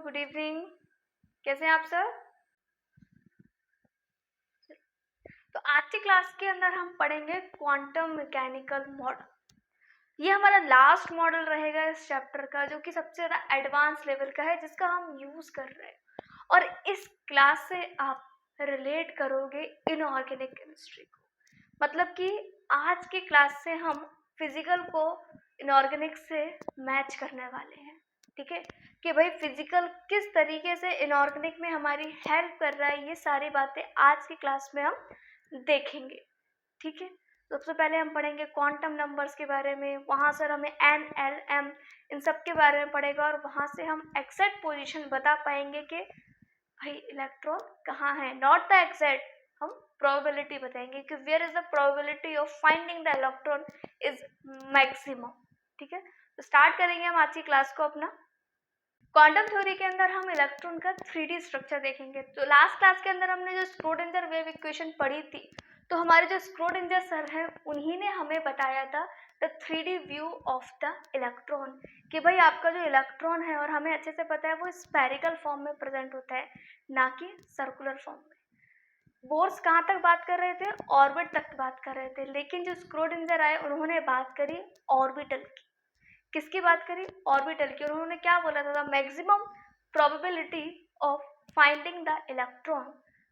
Good evening. कैसे हैं आप सर? तो आज की क्लास के अंदर हम पढ़ेंगे क्वांटम मैकेनिकल मॉडल। ये हमारा लास्ट मॉडल रहेगा इस चैप्टर का, जो कि सबसे ज़्यादा एडवांस लेवल का है, जिसका हम यूज़ कर रहे हैं। और इस क्लास से आप रिलेट करोगे इनऑर्गेनिक केमिस्ट्री को। मतलब कि आज की क्लास से हम फिजिकल को इनऑर्गेनिक से मैच करने वाले हैं। ठीक है, कि भाई फिजिकल किस तरीके से इनऑर्गेनिक में हमारी हेल्प कर रहा है, ये सारी बातें आज की क्लास में हम देखेंगे। ठीक है, सबसे पहले हम पढ़ेंगे क्वांटम नंबर्स के बारे में। वहाँ सर हमें एन एल एम इन सब के बारे में पढ़ेगा, और वहाँ से हम एग्जैक्ट पोजीशन बता पाएंगे कि भाई इलेक्ट्रॉन कहाँ है। नॉट द एग्जैक्ट, हम प्रोबेबिलिटी बताएंगे कि where is the probability of finding the electron is maximum. ठीक है, तो स्टार्ट करेंगे हम आज की क्लास को अपना। क्वांटम थ्योरी के अंदर हम इलेक्ट्रॉन का 3D स्ट्रक्चर देखेंगे। तो लास्ट क्लास के अंदर हमने जो स्क्रोडिंजर वेव इक्वेशन पढ़ी थी, तो हमारे जो स्क्रोडिंजर सर हैं उन्हीं ने हमें बताया था the 3D view of the electron, कि भाई आपका जो इलेक्ट्रॉन है, और हमें अच्छे से पता है वो स्फेरिकल फॉर्म में प्रेजेंट होता है, ना कि सर्कुलर फॉर्म में। बोर्स कहाँ तक बात कर रहे थे? ऑर्बिट तक बात कर रहे थे, लेकिन जो स्क्रोडिंजर आए उन्होंने बात करी ऑर्बिटल की। किसकी बात करी? ऑर्बिटल की। और उन्होंने क्या बोला था? Maximum probability of finding the electron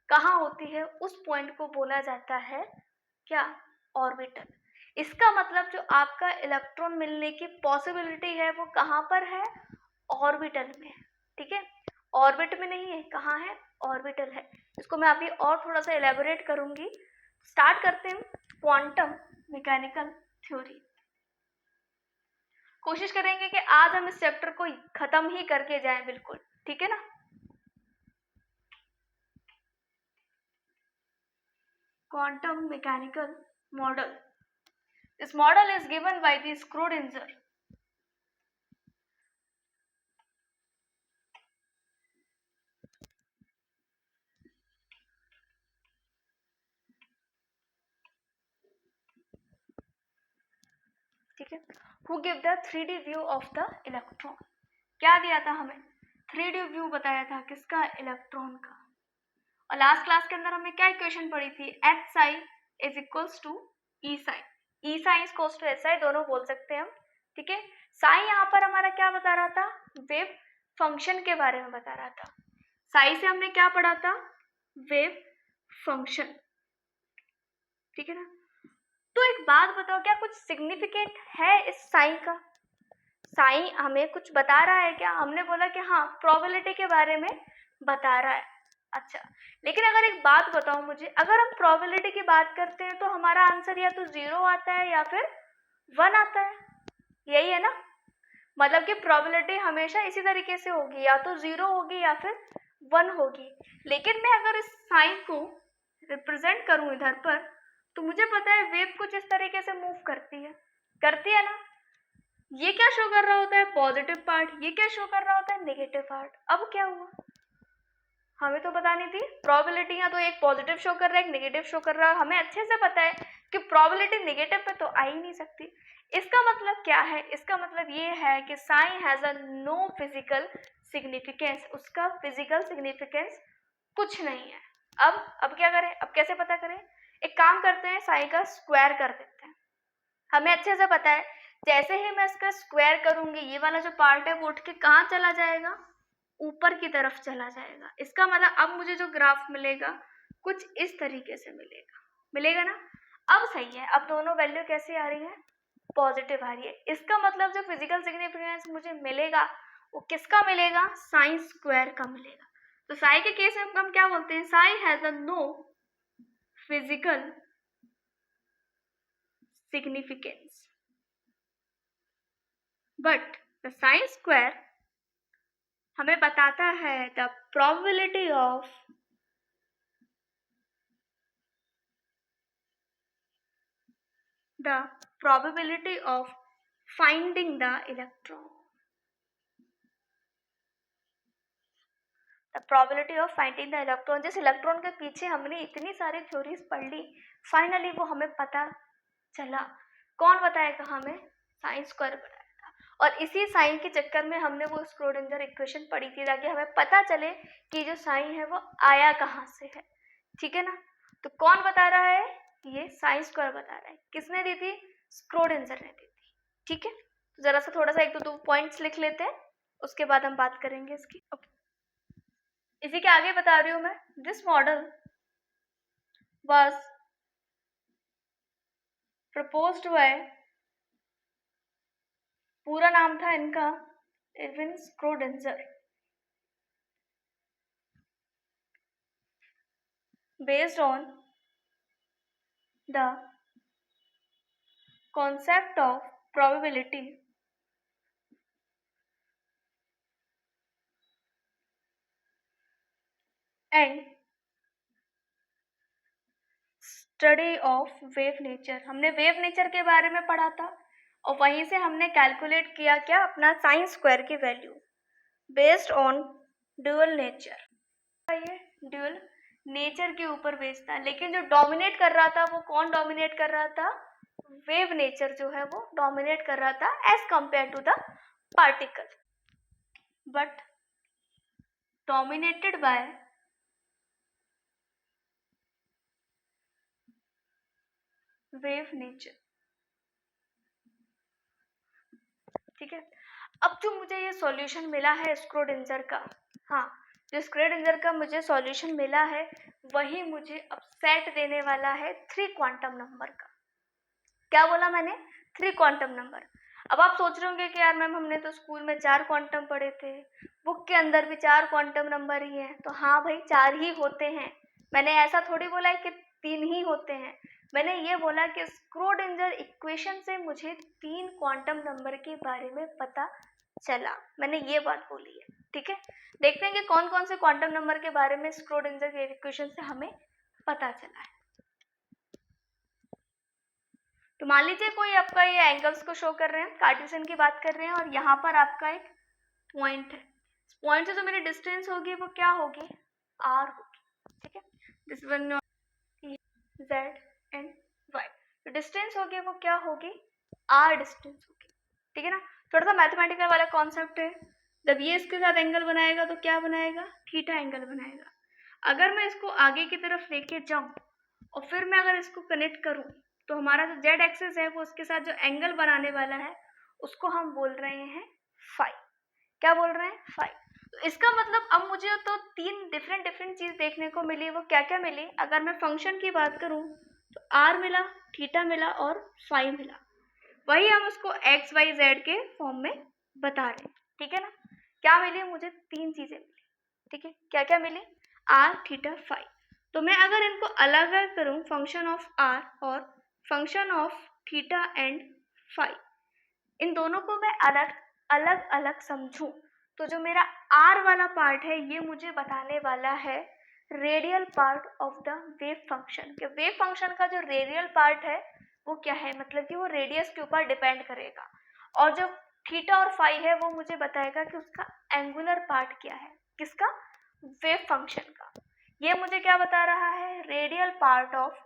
कहाँ होती है, उस पॉइंट को बोला जाता है क्या? ऑर्बिटल। इसका मतलब जो आपका इलेक्ट्रॉन मिलने की पॉसिबिलिटी है वो कहाँ पर है? ऑर्बिटल में। ठीक है, ऑर्बिट में नहीं है, कहाँ है? ऑर्बिटल है। इसको मैं अभी और थोड़ा सा एलेबोरेट करूंगी। स्टार्ट करते हैं क्वांटम मैकेनिकल थ्योरी। कोशिश करेंगे कि आज हम इस चैप्टर को खत्म ही करके जाएं बिल्कुल। ठीक है ना? Quantum mechanical model. This model is given by the Schrödinger. ठीक है, who give the 3D view of the electron. क्या दिया था हमें? 3D व्यू बताया था किसका? इलेक्ट्रॉन का। और लास्ट क्लास के अंदर हमने क्या इक्वेशन पढ़ी थी? H psi is equals to E psi. E psi is equals to H psi, दोनों बोल सकते हैं हम। ठीक है, साई यहाँ पर हमारा क्या बता रहा था? वेव फंक्शन के बारे में बता रहा था। साई से हमने क्या पढ़ा था? Wave function. ठीक है ना? तो एक बात बताओ, क्या कुछ सिग्निफिकेंट है इस साई का? साई हमें कुछ बता रहा है क्या? हमने बोला कि हाँ, प्रोबेबिलिटी के बारे में बता रहा है। अच्छा, लेकिन अगर एक बात बताओ मुझे, अगर हम प्रोबेबिलिटी की बात करते हैं तो हमारा आंसर या तो 0 आता है या फिर 1 आता है। यही है ना? मतलब कि प्रोबेबिलिटी हमेशा इसी तरीके से होगी, या तो 0 होगी या फिर 1 होगी। लेकिन मैं अगर इस साइन को रिप्रेजेंट करूं इधर पर, तो मुझे पता है वेव कुछ इस तरीके से मूव करती है ना? ये क्या शो कर रहा होता है? Positive part. ये क्या शो कर रहा होता है? Negative part. अब क्या हुआ? हमें तो पता नहीं थी। प्रोबेबिलिटी या तो एक पॉजिटिव शो कर रहा है, एक नेगेटिव शो कर रहा है। हमें अच्छे से पता है कि प्रोबेबिलिटी नेगेटिव पे तो आ ही नहीं सकती। इसका मतलब क्या है? इसका मतलब ये है कि psi has a no physical significance. उसका फिजिकल सिग्निफिकेंस कुछ नहीं है। अब क्या करें? अब कैसे पता करें? एक काम करते हैं, साइन का स्क्वायर कर देते हैं। हमें अच्छे से पता है, जैसे ही मैं इसका स्क्वायर करूंगी, ये वाला जो पार्ट है वो उठ के कहाँ चला जाएगा? ऊपर की तरफ चला जाएगा। इसका मतलब अब मुझे जो ग्राफ मिलेगा कुछ इस तरीके से मिलेगा ना? अब सही है, अब दोनों वैल्यू कैसी आ रही है? पॉजिटिव आ रही है। इसका मतलब जो फिजिकल सिग्निफिकेंस मुझे मिलेगा वो किसका मिलेगा? साइन स्क्वायर का मिलेगा। तो साई के केस में हम क्या बोलते हैं? Psi has a no physical significance, but the sine square हमें बताता है the probability of finding the electron. The probability of finding the electron, जिस इलेक्ट्रॉन के पीछे हमने इतनी सारी थ्योरीज पढ़ ली, फाइनली वो हमें पता चला। कौन बताएगा हमें? साइन स्क्वायर बताया था। और इसी साइन के चक्कर में हमने वो स्क्रोडिंजर इक्वेशन पढ़ी थी ताकि हमें पता चले कि जो साइन है वो आया कहाँ से है। ठीक है ना। तो कौन बता रहा है? ये साइन स्क्वायर बता रहा है। किसने दी थी? स्क्रोडिंजर ने दी थी। ठीक है। तो जरा सा थोड़ा सा एक दो पॉइंट्स लिख लेते हैं, उसके बाद हम बात करेंगे इसकी। इसी के आगे बता रही हूँ मैं। This model was proposed by, पूरा नाम था इनका Erwin Schrödinger, based on the concept of probability and study of wave nature. हमने वेव नेचर के बारे में पढ़ा था और वहीं से हमने कैलकुलेट किया क्या? अपना साइन स्क्वायर की value based on dual nature. ये ड्यूअल नेचर के ऊपर बेस्ड था, लेकिन जो डोमिनेट कर रहा था वो कौन डोमिनेट कर रहा था? वेव नेचर जो है वो डोमिनेट कर रहा था as compare to the particle, but dominated by wave nature. ठीक है। अब जो मुझे ये सॉल्यूशन मिला है स्क्रोडिंजर का, हाँ, जो स्क्रोडिंजर का मुझे सॉल्यूशन मिला है वही मुझे अब सेट देने वाला है 3 क्वांटम नंबर का। क्या बोला मैंने? 3 क्वांटम नंबर। अब आप सोच रहे होंगे कि यार मैम हमने तो स्कूल में 4 क्वांटम पढ़े थे, बुक के अंदर भी 4 क्वांटम नंबर ही हैं। तो हाँ भाई 4 ही होते हैं। मैंने ऐसा थोड़ी बोला है कि 3 ही होते हैं। मैंने ये बोला कि स्क्रोडिंजर इक्वेशन से मुझे 3 क्वांटम नंबर के बारे में पता चला। मैंने ये बात बोली है। ठीक है। देखते हैं कि कौन कौन से क्वांटम नंबर के बारे में स्क्रोडिंजर के इक्वेशन से हमें पता चला है। तो मान लीजिए कोई आपका ये एंगल्स को शो कर रहे हैं, कार्टेशियन की बात कर रहे हैं, और यहाँ पर आपका एक पॉइंट है। पॉइंट से जो मेरी डिस्टेंस होगी वो क्या होगी? आर होगी। ठीक है। This one Z and Y, तो डिस्टेंस होगी वो क्या होगी? आर डिस्टेंस होगी। ठीक है ना। थोड़ा सा मैथमेटिकल वाला कॉन्सेप्ट है। जब ये इसके साथ एंगल बनाएगा तो क्या बनाएगा? थीटा एंगल बनाएगा। अगर मैं इसको आगे की तरफ लेके जाऊं और फिर मैं अगर इसको कनेक्ट करूं तो हमारा जो जेड एक्सिस है वो उसके साथ जो एंगल बनाने वाला है उसको हम बोल रहे हैं फाई। क्या बोल रहे हैं? फाई। तो इसका मतलब अब मुझे तो 3 डिफरेंट चीज देखने को मिली। वो क्या क्या मिली? अगर मैं फंक्शन की बात करूं तो आर मिला, थीटा मिला और फाई मिला। वही हम उसको एक्स वाई जेड के फॉर्म में बता रहे हैं। ठीक है ना। क्या मिली? मुझे 3 चीजें मिली। ठीक है। क्या क्या मिली? Are, theta, phi. तो मैं अगर इनको अलग अलग करूं, फंक्शन ऑफ आर और function of theta and phi, इन दोनों को मैं अलग अलग समझूं तो जो मेरा आर वाला पार्ट है ये मुझे बताने वाला है radial part of the wave function. कि वेव फंक्शन का जो रेडियल पार्ट है वो क्या है, मतलब कि वो रेडियस के ऊपर डिपेंड करेगा। और जो थीटा और फाई है वो मुझे बताएगा कि उसका एंगुलर पार्ट क्या है। किसका? वेव फंक्शन का। ये मुझे क्या बता रहा है? Radial part of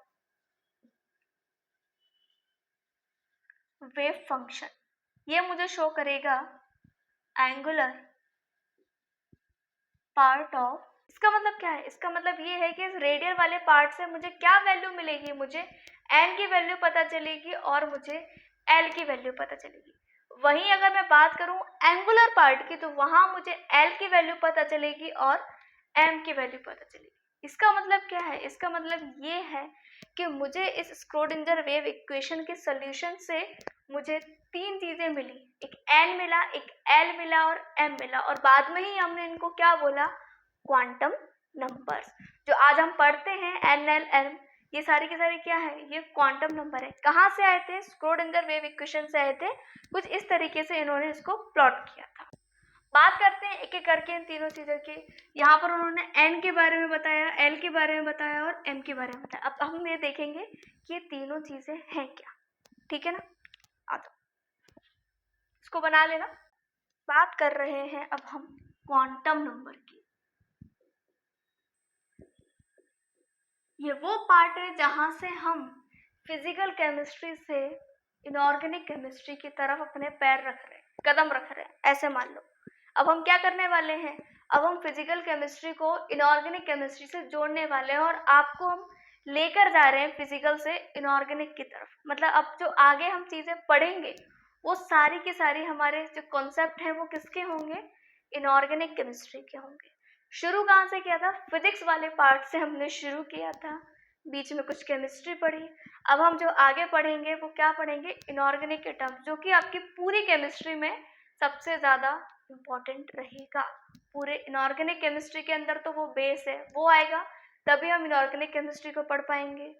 wave function. ये मुझे शो करेगा एंगुलर पार्ट ऑफ। इसका मतलब क्या है? इसका मतलब ये है कि इस रेडियल वाले पार्ट से मुझे क्या वैल्यू मिलेगी? मुझे एन की वैल्यू पता चलेगी और मुझे एल की वैल्यू पता चलेगी। वहीं अगर मैं बात करूं एंगुलर पार्ट की तो वहां मुझे एल की वैल्यू पता चलेगी और एम की वैल्यू पता चलेगी। इसका मतलब क्या है? इसका मतलब ये है कि मुझे इस स्क्रोडिंजर वेव इक्वेशन के सॉल्यूशन से मुझे 3 चीजें मिली। एक एन मिला, एक एल मिला और एम मिला, और बाद में ही हमने इनको क्या बोला? Quantum numbers. जो आज हम पढ़ते हैं एन एल एम, ये सारी की सारी क्या है? ये क्वांटम नंबर है। कहाँ से आए थे? स्क्रोडिंजर वेव इक्वेशन से आए थे। कुछ इस तरीके से इन्होंने इसको प्लॉट किया था। बात करते हैं एक एक करके इन तीनों चीज़ों की। यहाँ पर उन्होंने एन के बारे में बताया, एल के बारे में बताया और एम के बारे में बताया। अब हम ये देखेंगे कि ये तीनों चीज़ें हैं क्या। ठीक है ना। आ जाओ, इसको बना लेना। बात कर रहे हैं अब हम क्वांटम नंबर की। ये वो पार्ट है जहाँ से हम फिजिकल केमिस्ट्री से इनऑर्गेनिक केमिस्ट्री की तरफ अपने पैर रख रहे हैं। कदम रख रहे हैं, ऐसे मान लो। अब हम क्या करने वाले हैं, अब हम फिजिकल केमिस्ट्री को इनऑर्गेनिक केमिस्ट्री से जोड़ने वाले हैं और आपको हम लेकर जा रहे हैं फिजिकल से इनऑर्गेनिक की तरफ। मतलब अब जो आगे हम चीज़ें पढ़ेंगे वो सारी की सारी हमारे जो कॉन्सेप्ट हैं वो किसके होंगे, इनऑर्गेनिक केमिस्ट्री के होंगे। शुरू कहाँ से किया था, फिजिक्स वाले पार्ट से हमने शुरू किया था, बीच में कुछ केमिस्ट्री पढ़ी। अब हम जो आगे पढ़ेंगे वो क्या पढ़ेंगे, इनऑर्गेनिक के टर्म्स, जो कि आपकी पूरी केमिस्ट्री में सबसे ज़्यादा इम्पॉर्टेंट रहेगा। पूरे इनऑर्गेनिक केमिस्ट्री के अंदर तो वो बेस है, वो आएगा तभी हम इनऑर्गेनिक केमिस्ट्री को पढ़ पाएंगे,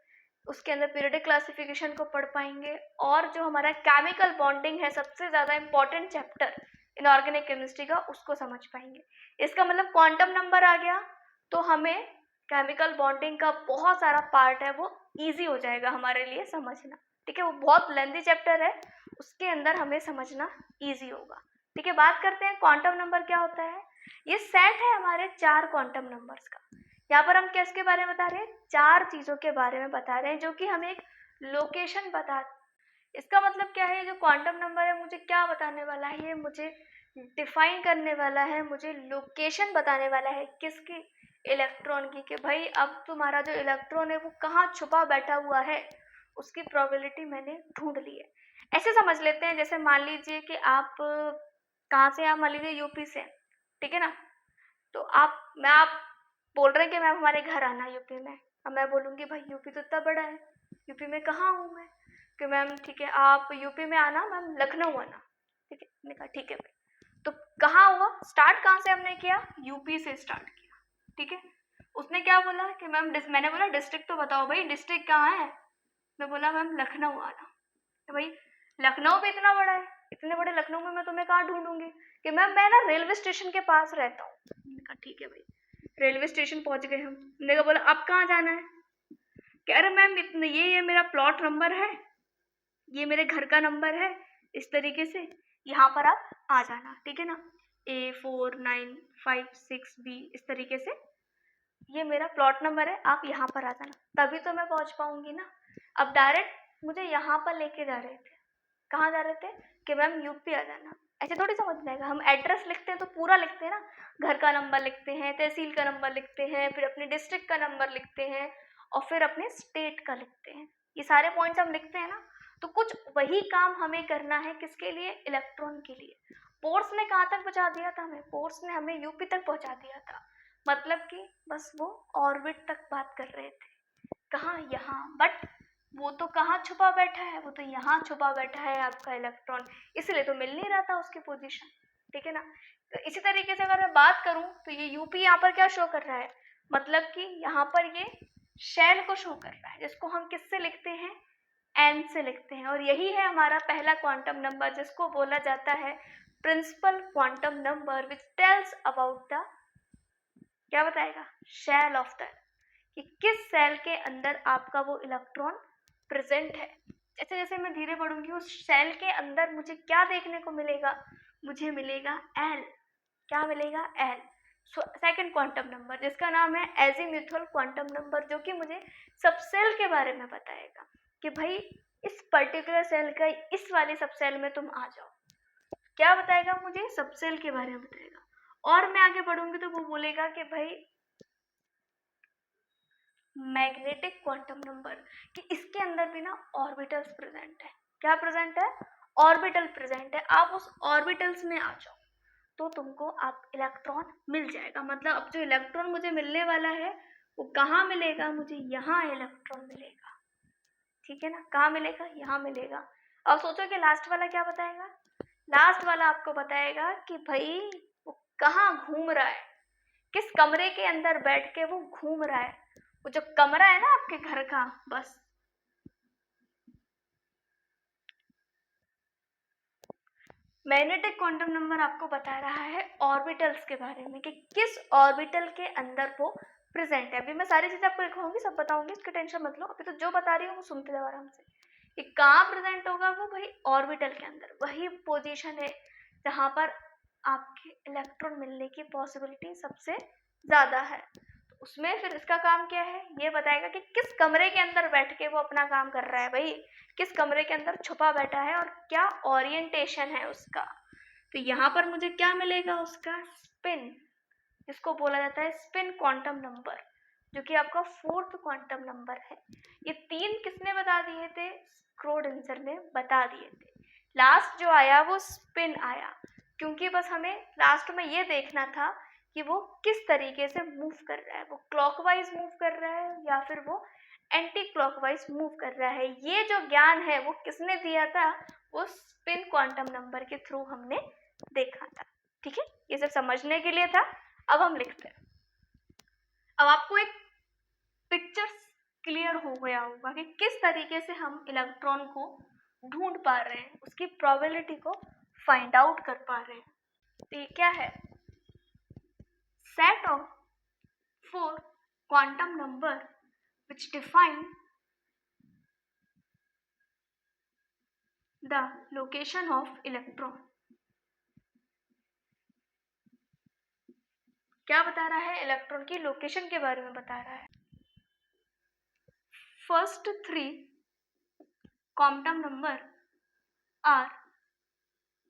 उसके अंदर पीरियोडिक क्लासिफिकेशन को पढ़ पाएंगे, और जो हमारा केमिकल बॉन्डिंग है सबसे ज़्यादा इम्पॉर्टेंट चैप्टर इनऑर्गेनिक केमिस्ट्री का, उसको समझ पाएंगे। इसका मतलब क्वांटम नंबर आ गया तो हमें केमिकल बॉन्डिंग का बहुत सारा पार्ट है वो ईजी हो जाएगा हमारे लिए समझना। ठीक है, वो बहुत लेंथी चैप्टर है, उसके अंदर हमें समझना ईजी होगा। ठीक है, बात करते हैं क्वांटम नंबर क्या होता है। ये सेट है हमारे 4 क्वांटम नंबर्स का। यहाँ पर हम किसके बारे में बता रहे हैं, 4 चीज़ों के बारे में बता रहे हैं जो कि हमें एक लोकेशन बता। इसका मतलब क्या है, जो क्वांटम नंबर है मुझे क्या बताने वाला है, ये मुझे डिफाइन करने वाला है, मुझे लोकेशन बताने वाला है किसकी, इलेक्ट्रॉन की, कि भाई अब तुम्हारा जो इलेक्ट्रॉन है वो कहाँ छुपा बैठा हुआ है, उसकी प्रोबेबिलिटी मैंने ढूंढ ली है। ऐसे समझ लेते हैं, जैसे मान लीजिए कि आप कहाँ से, आप मान लीजिए यूपी से, ठीक है ना, तो आप बोल रहे हैं कि मैम हमारे घर आना यूपी में। अब मैं बोलूँगी भाई यूपी तो इतना बड़ा है, यूपी में कहाँ हूँ मैं, कि मैम ठीक है आप यूपी में आना, मैम लखनऊ आना। ठीक है, मैंने कहा ठीक है भाई, तो कहाँ हुआ, स्टार्ट कहाँ से हमने किया, यूपी से स्टार्ट किया। ठीक है, उसने क्या बोला कि मैम मैंने बोला डिस्ट्रिक्ट तो बताओ भाई, डिस्ट्रिक्ट कहाँ है, मैं बोला मैम लखनऊ आना। तो भाई लखनऊ भी इतना बड़ा है, इतने बड़े लखनऊ में मैं तुम्हें कहाँ ढूंढूंगी, कि मैम मैं ना रेलवे स्टेशन के पास रहता हूँ। मैंने कहा ठीक है भाई, रेलवे स्टेशन पहुंच गए हम। मैंने कहा बोला अब कहाँ जाना है, कह रहे मैम इतने ये मेरा प्लॉट नंबर है, ये मेरे घर का नंबर है, इस तरीके से यहाँ पर आप आ जाना। ठीक है ना, A4956B, इस तरीके से ये मेरा प्लॉट नंबर है, आप यहाँ पर आ जाना, तभी तो मैं पहुँच पाऊंगी ना। अब डायरेक्ट मुझे यहाँ पर लेके जा रहे थे, कहाँ जा रहे थे, कि मैम यूपी आ जाना। ऐसे थोड़ी समझ में आएगा, हम एड्रेस लिखते हैं तो पूरा लिखते हैं ना, घर का नंबर लिखते हैं, तहसील का नंबर लिखते हैं, फिर अपने डिस्ट्रिक्ट का नंबर लिखते हैं, और फिर अपने स्टेट का लिखते हैं। ये सारे पॉइंट्स हम लिखते हैं ना, तो कुछ वही काम हमें करना है, किसके लिए, इलेक्ट्रॉन के लिए। पोर्स ने कहाँ तक पहुँचा दिया था हमें, पोर्स ने हमें यूपी तक पहुँचा दिया था, मतलब कि बस वो ऑर्बिट तक बात कर रहे थे, कहाँ, यहाँ। बट वो तो कहाँ छुपा बैठा है, वो तो यहाँ छुपा बैठा है आपका इलेक्ट्रॉन, इसलिए तो मिल नहीं रहा था उसकी पोजीशन। ठीक है ना, तो इसी तरीके से अगर मैं बात करूँ तो ये यूपी यहाँ पर क्या शो कर रहा है, मतलब कि यहाँ पर ये शेल को शो कर रहा है, जिसको हम किससे लिखते हैं, एन से लिखते हैं, और यही है हमारा पहला क्वांटम नंबर, जिसको बोला जाता है principal quantum number, which tells about the, क्या बताएगा, शेल ऑफ द, कि किस सेल के अंदर आपका वो इलेक्ट्रॉन प्रेजेंट है। जैसे जैसे मैं धीरे बढ़ूंगी उस सेल के अंदर मुझे क्या देखने को मिलेगा, मुझे मिलेगा एल, क्या मिलेगा, एल, सेकंड क्वांटम नंबर, जिसका नाम है एजीम्यूथल क्वांटम नंबर, जो कि मुझे सब सेल के बारे में बताएगा कि भाई इस पर्टिकुलर सेल का इस वाले सब सेल में तुम आ जाओ। क्या बताएगा, मुझे सब सेल के बारे में बताएगा। और मैं आगे बढ़ूंगी तो वो बोलेगा कि भाई मैग्नेटिक क्वांटम नंबर, कि इसके अंदर भी ना ऑर्बिटल्स प्रेजेंट है। क्या प्रेजेंट है, ऑर्बिटल प्रेजेंट है, आप उस ऑर्बिटल्स में आ जाओ तो तुमको आप इलेक्ट्रॉन मिल जाएगा। मतलब अब जो इलेक्ट्रॉन मुझे मिलने वाला है वो कहाँ मिलेगा, मुझे यहाँ इलेक्ट्रॉन मिलेगा। ठीक है ना, कहाँ मिलेगा, यहाँ मिलेगा। अब सोचो कि लास्ट वाला क्या बताएगा, लास्ट वाला आपको बताएगा कि भाई वो कहाँ घूम रहा है, किस कमरे के अंदर बैठ के वो घूम रहा है, वो जो कमरा है ना आपके घर का, बस मैग्नेटिक क्वांटम नंबर आपको बता रहा है ऑर्बिटल्स के बारे में, कि किस ऑर्बिटल के अंदर वो प्रेजेंट है। अभी मैं सारी चीजें आपको लिखवाऊंगी, सब बताऊंगी, इसकी टेंशन मत लो, अभी तो जो बता रही हूँ वो सुनते जाओ आराम से। कि कहाँ प्रेजेंट होगा वो, भाई ऑर्बिटल के अंदर, वही पोजीशन है जहाँ पर आपके इलेक्ट्रॉन मिलने की पॉसिबिलिटी सबसे ज़्यादा है। तो उसमें फिर इसका काम क्या है, ये बताएगा कि किस कमरे के अंदर बैठ के वो अपना काम कर रहा है, भाई किस कमरे के अंदर छुपा बैठा है और क्या ओरिएंटेशन है उसका। तो यहाँ पर मुझे क्या मिलेगा, उसका स्पिन, जिसको बोला जाता है स्पिन क्वांटम नंबर, जो कि आपका 4th क्वांटम नंबर है। ये 3 किसने बता दिए थे, स्क्रोडिंगर ने बता दिए थे। लास्ट जो आया वो स्पिन आया, क्योंकि बस हमें लास्ट में ये देखना था कि वो किस तरीके से मूव कर रहा है, वो क्लॉकवाइज मूव कर रहा है या फिर वो एंटी क्लॉकवाइज मूव कर रहा है। ये जो ज्ञान है वो किसने दिया था, वो स्पिन क्वांटम नंबर के थ्रू हमने देखा था। ठीक है, ये सब समझने के लिए था। अब हम लिखते हैं। अब आपको एक पिक्चर क्लियर हो गया होगा कि किस तरीके से हम इलेक्ट्रॉन को ढूंढ पा रहे हैं, उसकी प्रोबेबिलिटी को फाइंड आउट कर पा रहे हैं। तो ये क्या है, set of 4 quantum number which define the location of electron. क्या बता रहा है, इलेक्ट्रॉन की लोकेशन के बारे में बता रहा है। First 3 quantum number are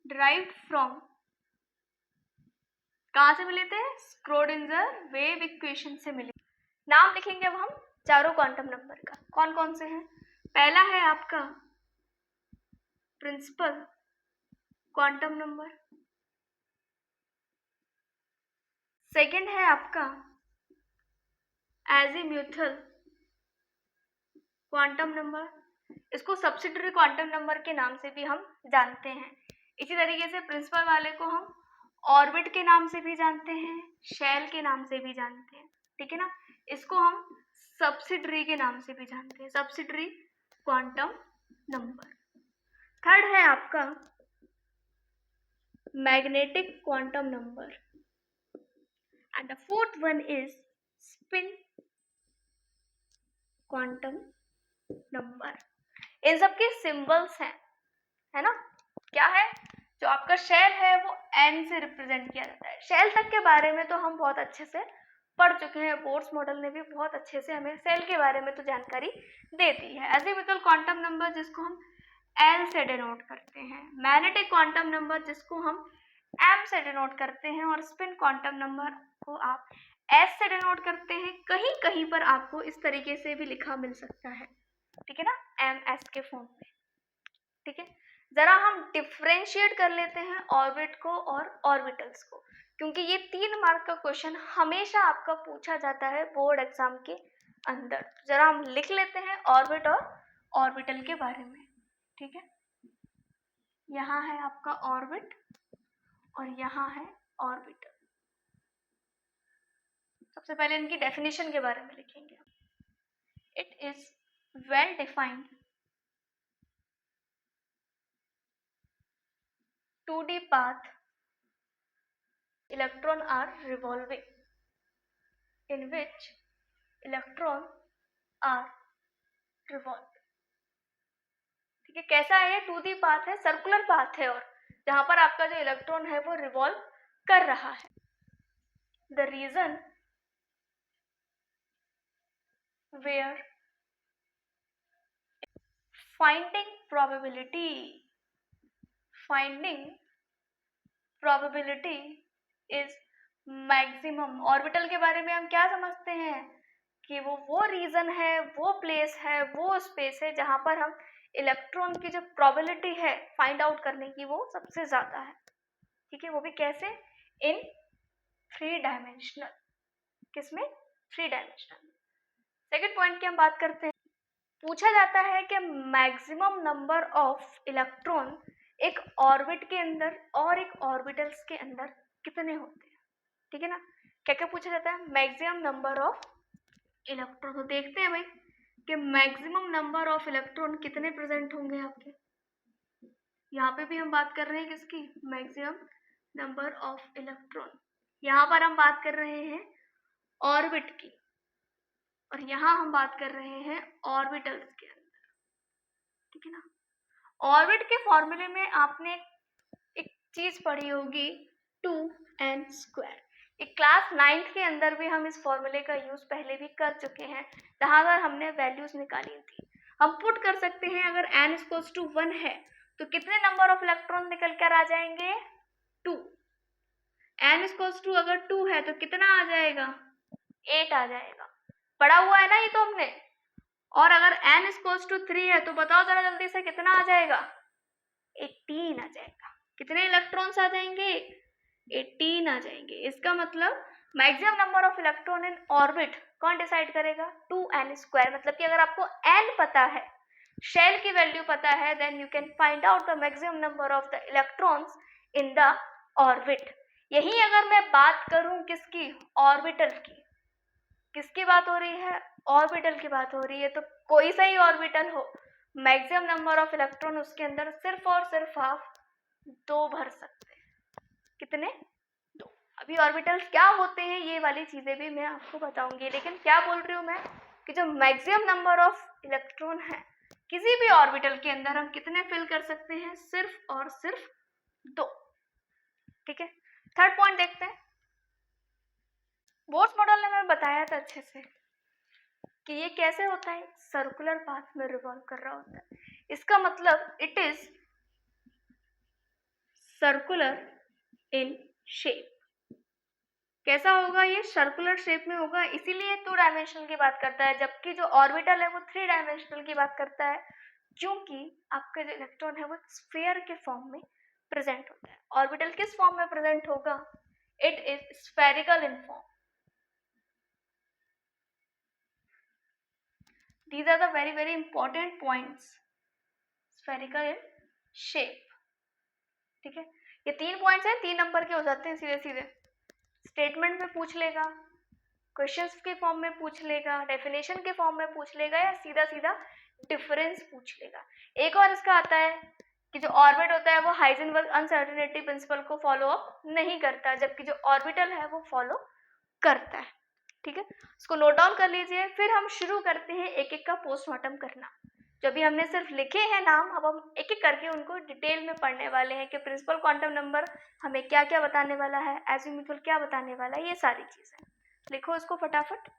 derived from, कहाँ से मिले थे, स्क्रोडिंगर वेव इक्वेशन से मिले। नाम लिखेंगे अब हम चारों क्वांटम नंबर का, कौन कौन से हैं। पहला है आपका प्रिंसिपल क्वांटम नंबर, सेकंड है आपका एजीम्यूथल क्वांटम नंबर, इसको सब्सिडियरी क्वांटम नंबर के नाम से भी हम जानते हैं। इसी तरीके से प्रिंसिपल वाले को हम ऑर्बिट के नाम से भी जानते हैं, शेल के नाम से भी जानते हैं। ठीक है ना, इसको हम सब्सिडियरी के नाम से भी जानते हैं, सब्सिडियरी क्वांटम नंबर। थर्ड है आपका magnetic quantum number and the fourth one is spin quantum number. इन सबके सिंबल्स हैं, है ना, क्या है, जो आपका शेल है वो एन से रिप्रेजेंट किया जाता है। शेल तक के बारे में तो हम बहुत अच्छे से पढ़ चुके हैं, बोर्ड्स मॉडल ने भी बहुत अच्छे से हमें सेल के बारे में तो जानकारी देती है। एजीम्यूथल क्वांटम नंबर जिसको हम एल से डिनोट करते हैं, मैग्नेटिक क्वांटम नंबर जिसको हम एम से डिनोट करते हैं, और स्पिन क्वांटम नंबर को आप एस से डिनोट करते हैं। कहीं कहीं पर आपको इस तरीके से भी लिखा मिल सकता है, ठीक है ना, एम एस के फॉर्म में। ठीक है, जरा हम डिफ्रेंशिएट कर लेते हैं ऑर्बिट को और ऑर्बिटल्स को, क्योंकि ये 3 मार्क का क्वेश्चन हमेशा आपका पूछा जाता है बोर्ड एग्जाम के अंदर। जरा हम लिख लेते हैं ऑर्बिट और ऑर्बिटल के बारे में। ठीक है, यहाँ है आपका ऑर्बिट और यहाँ है ऑर्बिटल। सबसे पहले इनकी डेफिनेशन के बारे में लिखेंगे। It is well defined 2D path electron are revolving in which electron are revolving। ठीक है, कैसा है ये, 2D पाथ है, सर्कुलर पाथ है, और जहां पर आपका जो इलेक्ट्रॉन है वो रिवॉल्व कर रहा है। The region where finding probability is maximum. Orbital के बारे में हम क्या समझते हैं कि वो रीजन है, वो प्लेस है, वो स्पेस है जहां पर हम इलेक्ट्रॉन की जो प्रोबेबिलिटी है फाइंड आउट करने की वो सबसे ज्यादा है। ठीक है, वो भी कैसे, इन 3 डायमेंशनल। किसमें, 3 डायमेंशनल। सेकेंड पॉइंट की हम बात करते हैं। पूछा जाता है कि मैक्सिमम नंबर ऑफ इलेक्ट्रॉन एक ऑर्बिट के अंदर और एक ऑर्बिटल्स के अंदर कितने होते हैं। ठीक है ना, क्या क्या पूछा जाता है, मैक्सिमम नंबर ऑफ इलेक्ट्रॉन। तो देखते हैं भाई कि मैक्सिमम नंबर ऑफ इलेक्ट्रॉन कितने प्रेजेंट होंगे आपके। यहाँ पे भी हम बात कर रहे हैं किसकी, मैक्सिमम नंबर ऑफ इलेक्ट्रॉन। यहाँ पर हम बात कर रहे हैं ऑर्बिट की, और यहाँ हम बात कर रहे हैं ऑर्बिटल्स के अंदर। ठीक है ना, ऑर्बिट के फॉर्मूले में आपने एक चीज पढ़ी होगी, 2n²। एक क्लास 9th के अंदर भी हम इस फॉर्मूले का यूज पहले भी कर चुके हैं, जहां पर हमने वैल्यूज निकाली थी। हम पुट कर सकते हैं, अगर n = 1 है तो कितने नंबर ऑफ इलेक्ट्रॉन निकल कर आ जाएंगे, 2, n इक्वल्स टू अगर 2 है तो कितना आ जाएगा, 8 आ जाएगा। पढ़ा हुआ है ना ये तो हमने। और अगर n इक्वल्स टू 3 है तो बताओ जरा जल्दी से कितना आ जाएगा, 18 आ जाएगा। कितने इलेक्ट्रॉन्स आ जाएंगे, 18 आ जाएंगे। इसका मतलब maximum number of electron in orbit कौन डिसाइड करेगा, 2n²। मतलब कि अगर आपको n पता है, शेल की वैल्यू पता है, then you can find out the maximum number of the electrons in the orbit. यही अगर मैं बात करूं किसकी, ऑर्बिटल की, किसकी बात हो रही है, ऑर्बिटल की बात हो रही है। तो कोई सा ही ऑर्बिटल हो, मैक्सिमम नंबर ऑफ इलेक्ट्रॉन उसके अंदर सिर्फ और सिर्फ आप 2 भर सकते हैं। कितने, 2। अभी ऑर्बिटल्स क्या होते हैं ये वाली चीजें भी मैं आपको बताऊंगी, लेकिन क्या बोल रही हूँ मैं कि जो मैक्सिमम नंबर ऑफ इलेक्ट्रॉन है किसी भी ऑर्बिटल के अंदर हम कितने फिल कर सकते हैं, सिर्फ और सिर्फ 2। ठीक है, थर्ड पॉइंट देखते हैं। बोर्स मॉडल ने हमें बताया था अच्छे से कि ये कैसे होता है, सर्कुलर पाथ में रिवॉल्व कर रहा होता है। इसका मतलब it is circular in shape. कैसा होगा, ये सर्कुलर शेप में होगा, इसीलिए 2 डायमेंशनल की बात करता है, जबकि जो ऑर्बिटल है वो 3 डायमेंशनल की बात करता है, क्योंकि आपका जो इलेक्ट्रॉन है वो स्फीयर के फॉर्म में प्रेजेंट होता है। ऑर्बिटल किस फॉर्म में प्रेजेंट होगा, it is spherical in form. These are the very very important points, spherical in shape। ठीक है, ये 3 पॉइंट्स हैं, 3 नंबर के हो जाते हैं सीधे सीधे। स्टेटमेंट में पूछ लेगा, क्वेश्चंस के फॉर्म में पूछ लेगा, डेफिनेशन के फॉर्म में पूछ लेगा, या सीधा सीधा डिफरेंस पूछ लेगा। एक और इसका आता है कि जो ऑर्बिट होता है वो हाइजेनबर्ग अनसर्टेनिटी प्रिंसिपल को फॉलो अप नहीं करता, जबकि जो ऑर्बिटल है वो फॉलो करता है। ठीक है, इसको नोट डाउन कर लीजिए। फिर हम शुरू करते हैं एक एक का पोस्टमार्टम करना। जो भी हमने सिर्फ लिखे हैं नाम, अब हम एक एक करके उनको डिटेल में पढ़ने वाले हैं कि प्रिंसिपल क्वांटम नंबर हमें क्या क्या बताने वाला है, एजिमुथल क्या बताने वाला है, ये सारी चीजें लिखो इसको फटाफट।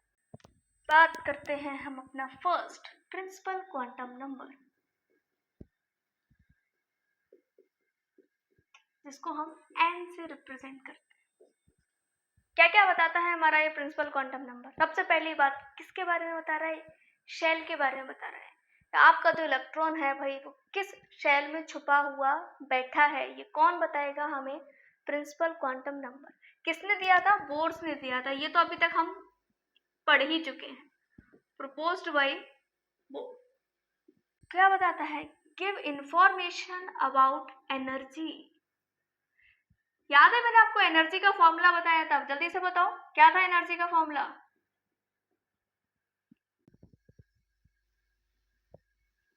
बात करते हैं हम अपना फर्स्ट प्रिंसिपल क्वांटम नंबर, जिसको हम n से रिप्रेजेंट करते हैं। क्या क्या बताता है हमारा ये प्रिंसिपल क्वांटम नंबर। सबसे पहली बात किसके बारे में बता रहा है, शेल के बारे में बता रहा है। आपका जो इलेक्ट्रॉन है भाई वो किस शेल में छुपा हुआ बैठा है, ये कौन बताएगा हमें, प्रिंसिपल क्वांटम नंबर। किसने दिया था, बोर्स ने दिया था। ये तो अभी तक हम पढ़ ही चुके हैं, प्रोपोज्ड बाय बोर्स। क्या बताता है, गिव इंफॉर्मेशन अबाउट एनर्जी। याद है मैंने आपको एनर्जी का फॉर्मूला बताया था, जल्दी से बताओ क्या था एनर्जी का फॉर्मूला,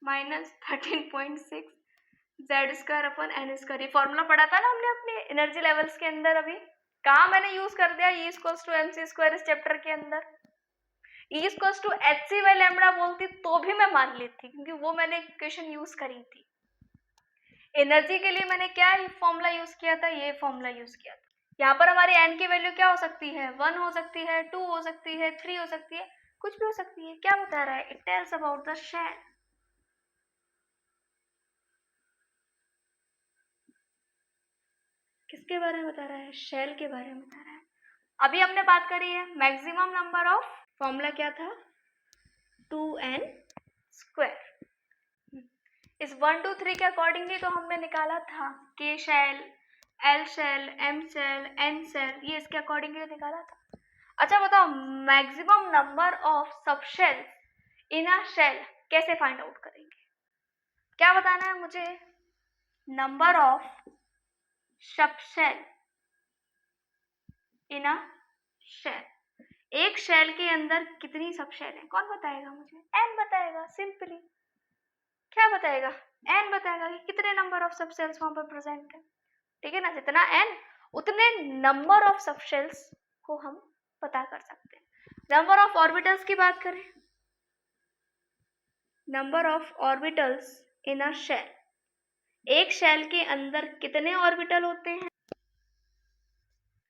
-13.6 Z²/n²। ये फॉर्मूला पढ़ा था ना हमने अपने एनर्जी लेवल्स के अंदर। अभी कहाँ मैंने यूज कर दिया, E = mc² इस चैप्टर के अंदर। E = hc/λ बोलती तो भी मैं मान लेती, क्योंकि वो मैंने इक्वेशन यूज करी थी। एनर्जी के लिए मैंने क्या फॉर्मूला यूज किया था, ये फॉर्मूला यूज किया था। यहाँ पर हमारी n की वैल्यू क्या हो सकती है, 1 हो सकती है, 2 हो सकती है, 3 हो सकती है, कुछ भी हो सकती है। क्या बता रहा है, it tells about the shell. किसके बारे में बता रहा है, शेल के बारे में बता रहा है। अभी हमने बात करी है मैक्सिमम नंबर ऑफ, फॉर्मूला क्या था, 2n²। इस 1 2 3 के अकॉर्डिंगली तो हमने निकाला था k shell, l shell, m shell, n shell, ये इसके अकॉर्डिंगली निकाला था। अच्छा बताओ, maximum number of subshells in a shell कैसे फाइंड आउट करेंगे। क्या बताना है मुझे, number of subshell in a shell. एक शेल के अंदर कितनी सबशेल है, कौन बताएगा मुझे, n बताएगा। सिंपली क्या बताएगा, n बताएगा कि कितने नंबर ऑफ सबशेल्स वहां पर प्रेजेंट है। ठीक है ना, जितना n उतने नंबर ऑफ सबशेल्स को हम पता कर सकते हैं। नंबर ऑफ ऑर्बिटल्स की बात करें, number of orbitals in a shell, एक शेल के अंदर कितने ऑर्बिटल होते हैं।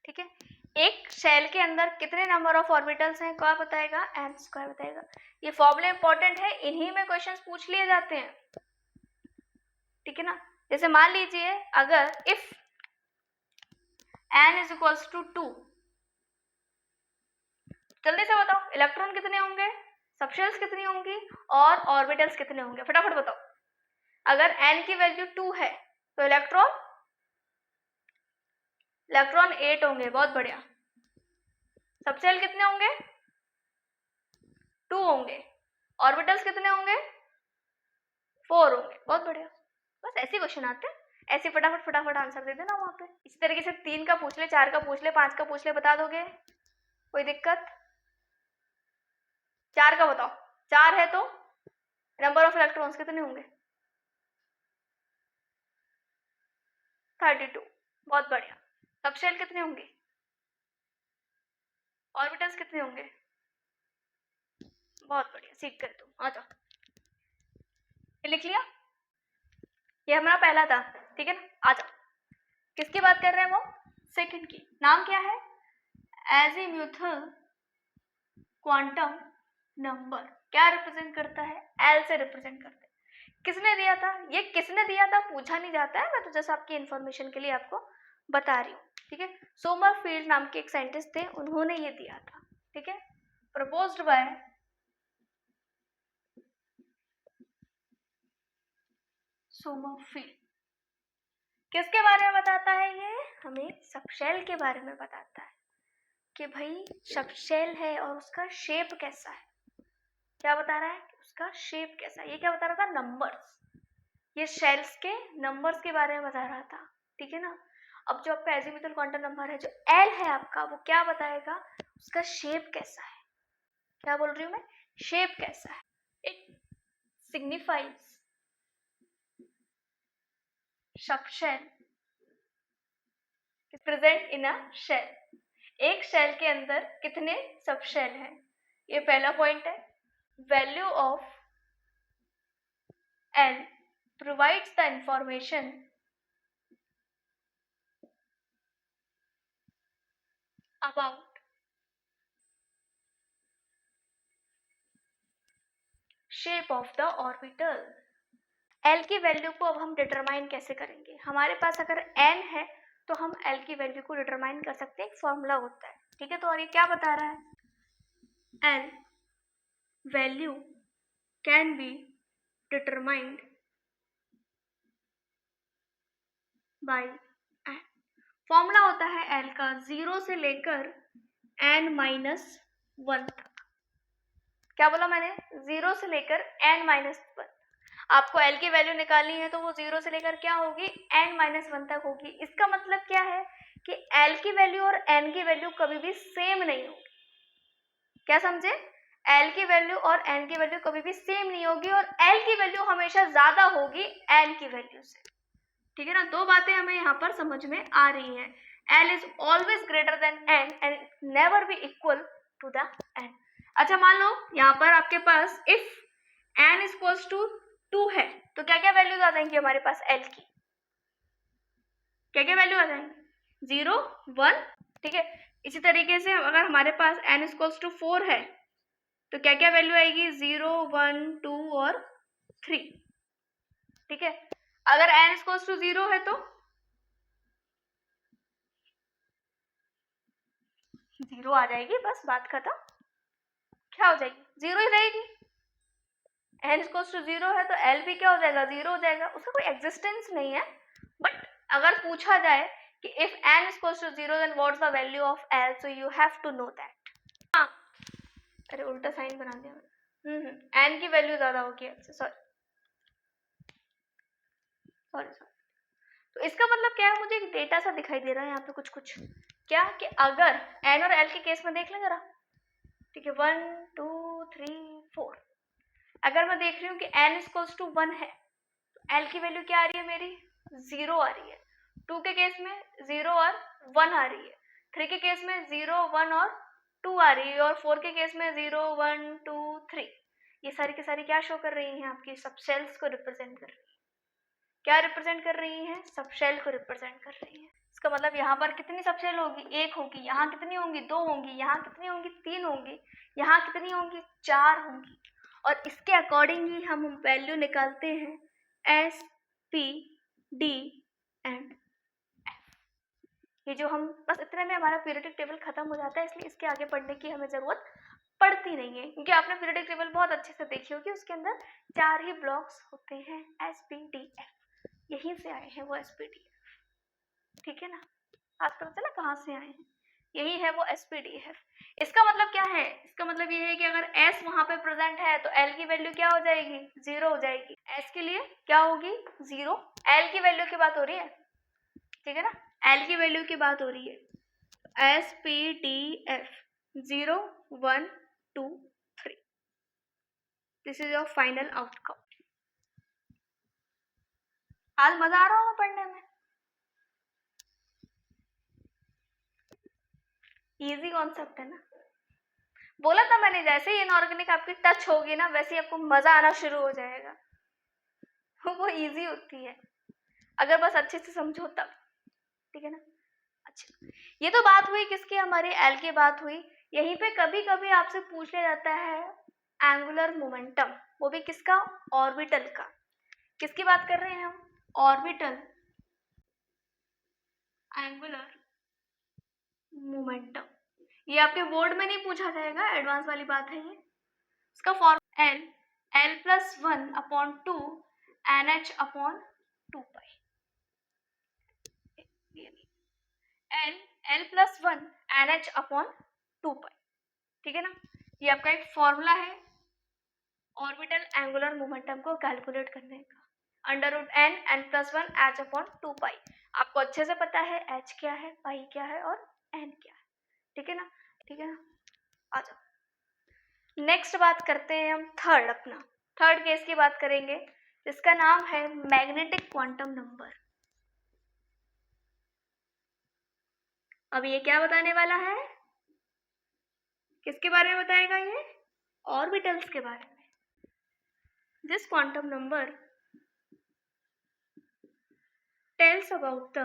ठीक है, एक शेल के अंदर कितने नंबर ऑफ ऑर्बिटल्स हैं, क्या बताएगा, n² बताएगा। ये फॉर्मूला इंपॉर्टेंट है, इन्हीं में क्वेश्चंस पूछ लिए जाते हैं। ठीक है ना, जैसे मान लीजिए अगर if n is equals to 2। जल्दी से बताओ इलेक्ट्रॉन कितने होंगे, सबशेल्स कितनी होंगी और ऑर्बिटल्स कितने होंगे, फटाफट बताओ। अगर n की वैल्यू 2 है तो इलेक्ट्रॉन 8 होंगे, बहुत बढ़िया। सबशेल कितने होंगे, 2 होंगे। ऑर्बिटल्स कितने होंगे, 4 होंगे, बहुत बढ़िया। बस ऐसे क्वेश्चन आते हैं, ऐसे फटाफट फटाफट आंसर दे देना वहां पे। इसी तरीके से 3 का पूछ ले, 4 का पूछ ले, 5 का पूछ ले, बता दोगे, कोई दिक्कत? 4 का बताओ। 4 है तो नंबर ऑफ इलेक्ट्रॉन्स कितने होंगे, 32, बहुत बढ़िया। सबशेल कितने होंगे, ऑर्बिटल्स कितने होंगे, बहुत बढ़िया, सीख गए तुम। आ जाओ, ये लिख लिया, ये हमारा पहला था, ठीक है ना। आ जाओ, किसकी बात कर रहे हैं वो, सेकंड की। नाम क्या है, एजीम्यूथल क्वांटम नंबर। क्या रिप्रेजेंट करता है, एल से रिप्रेजेंट करता है। किसने दिया था, ये किसने दिया था पूछा नहीं जाता है, मैं तो जस्ट आपकी इंफॉर्मेशन के लिए आपको बता रही हूँ, ठीक है। सोमरफील्ड नाम के एक साइंटिस्ट थे, उन्होंने ये दिया था, ठीक है। Proposed by Sommerfeld. किसके बारे में बताता है ये, हमें सबशेल के बारे में बताता है कि भाई सबशेल है और उसका शेप कैसा है। क्या बता रहा है, उसका शेप कैसा है। ये क्या बता रहा था, नंबर्स, ये शेल्स के नंबर्स के बारे में बता रहा था, ठीक है ना। अब जो आपका एजीम्यूथल क्वांटम नंबर है जो एल है आपका, वो क्या बताएगा, उसका शेप कैसा है। क्या बोल रही हूँ मैं, शेप कैसा है। It signifies subshell present in a shell. एक शेल के अंदर कितने सबशेल हैं, ये पहला पॉइंट है। Value of L provides the information about shape of the orbital. L की वैल्यू को अब हम डिटरमाइन कैसे करेंगे, हमारे पास अगर एन है तो हम एल की वैल्यू को डिटरमाइन कर सकते हैं, एक फॉर्मूला होता है, ठीक है। तो और ये क्या बता रहा है, L value can be determined by N. Formula होता है एल का 0 से लेकर n-1 तक। क्या बोला मैंने, 0 से लेकर n-1। आपको L की वैल्यू निकालनी है तो वो 0 से लेकर क्या होगी, n-1 तक होगी। इसका मतलब क्या है कि L की वैल्यू और n की वैल्यू कभी भी सेम नहीं होगी। क्या समझे, L की वैल्यू और n की वैल्यू कभी भी सेम नहीं होगी और L की वैल्यू हमेशा ज्यादा होगी n की वैल्यू से, ठीक है ना। दो बातें हमें यहाँ पर समझ में आ रही हैं, L is always greater than n and never be equal to the n। अच्छा मान लो यहाँ पर आपके पास if n is equals to 2 है तो क्या क्या वैल्यूज आ जाएंगी हमारे पास L की, क्या क्या वैल्यू आ जाएंगी, 0 1, ठीक है। इसी तरीके से अगर हमारे पास n इज इक्वल्स टू 4 है तो क्या क्या वैल्यू आएगी, 0 1 2 और 3, ठीक है। अगर n इज इक्वल्स टू 0 है तो 0 आ जाएगी, बस बात खत्म। क्या हो जाएगी, 0 ही रहेगी। n इक्वल्स टू 0 है तो L भी क्या हो जाएगा, 0 हो जाएगा, उसका कोई एग्जिस्टेंस नहीं है। बट अगर पूछा जाए कि if n equals to 0 then what's the value of L, so you have to know that. हाँ, अरे उल्टा साइन बना दिया मैंने, n की वैल्यू ज्यादा होगी L से, सॉरी सॉरी सॉरी। तो इसका मतलब क्या है, मुझे एक डेटा सा दिखाई दे रहा है यहाँ पे कुछ कुछ, क्या कि अगर n और L के केस में देख लें जरा, ठीक है, 1 2 3 4। अगर मैं देख रही हूँ कि n इक्वल्स टू 1 है तो L की वैल्यू क्या आ रही है मेरी, 0 आ रही है। 2 के केस में 0 और 1 आ रही है। 3 के केस में 0 1 और 2 आ रही है और 4 के केस में 0 1 2 3। ये सारी की सारी क्या शो कर रही हैं, आपकी सबशेल्स को रिप्रेजेंट कर रही है। क्या रिप्रेजेंट कर रही हैं, सबशेल को रिप्रेजेंट कर रही है। इसका मतलब यहाँ पर कितनी सबशेल होगी, 1 होगी। यहाँ कितनी होंगी, 2 होंगी। यहाँ कितनी होंगी, 3 होंगी। यहाँ कितनी होंगी, 4 होंगी। और इसके अकॉर्डिंग ही हम वैल्यू निकालते हैं S P D and F। ये जो हम बस इतने में हमारा पीरियोडिक टेबल खत्म हो जाता है, इसलिए इसके आगे पढ़ने की हमें ज़रूरत पड़ती नहीं है, क्योंकि आपने पीरियोडिक टेबल बहुत अच्छे से देखी होगी। उसके अंदर 4 ही ब्लॉक्स होते हैं, SPDF, यहीं से आए हैं वो SPDF, ठीक है ना। आज पता चला कहाँ से आए हैं, यही है वो SPDF। इसका मतलब क्या है, इसका मतलब ये है कि अगर S वहाँ पे प्रेजेंट है तो L की वैल्यू क्या हो जाएगी, 0 हो जाएगी। S के लिए क्या होगी, 0। L की वैल्यू की बात हो रही है, ठीक है ना, L की वैल्यू की बात हो रही है। SPDF 0 1 2 3, this is your final outcome. आज मजा आ रहा होगा पढ़ने में, इजी कॉन्सेप्ट है ना। बोला था मैंने, जैसे ही इनऑर्गेनिक आपकी टच होगी ना, वैसे ही आपको मजा आना शुरू हो जाएगा। वो इजी होती है अगर बस अच्छे से समझो तब, ठीक है ना। अच्छा, ये तो बात हुई किसकी, हमारे एल की बात हुई। यहीं पे कभी कभी आपसे पूछ लिया जाता है एंगुलर मोमेंटम, वो भी किसका, ऑर्बिटल का। किसकी बात कर रहे हैं हम, ऑर्बिटल एंगुलर मोमेंटम। ये आपके बोर्ड में नहीं पूछा जाएगा, एडवांस वाली बात है ये। इसका formula L plus 1/2 NH upon 2 पाई। एल प्लस 1 NH अपॉन 2 पाई, ठीक है ना। ये आपका एक फॉर्मूला है ऑर्बिटल एंगुलर मोमेंटम को कैलकुलेट करने का, √n प्लस 1 H अपॉन 2 पाई। आपको अच्छे से पता है H क्या है, पाई क्या है और n क्या है, ठीक है ना, ठीक है ना। आ जाओ, नेक्स्ट बात करते हैं हम थर्ड, अपना थर्ड केस की बात करेंगे, जिसका नाम है मैग्नेटिक क्वांटम नंबर। अब ये क्या बताने वाला है, किसके बारे में बताएगा, ये ऑर्बिटल्स के बारे में। This quantum number tells about the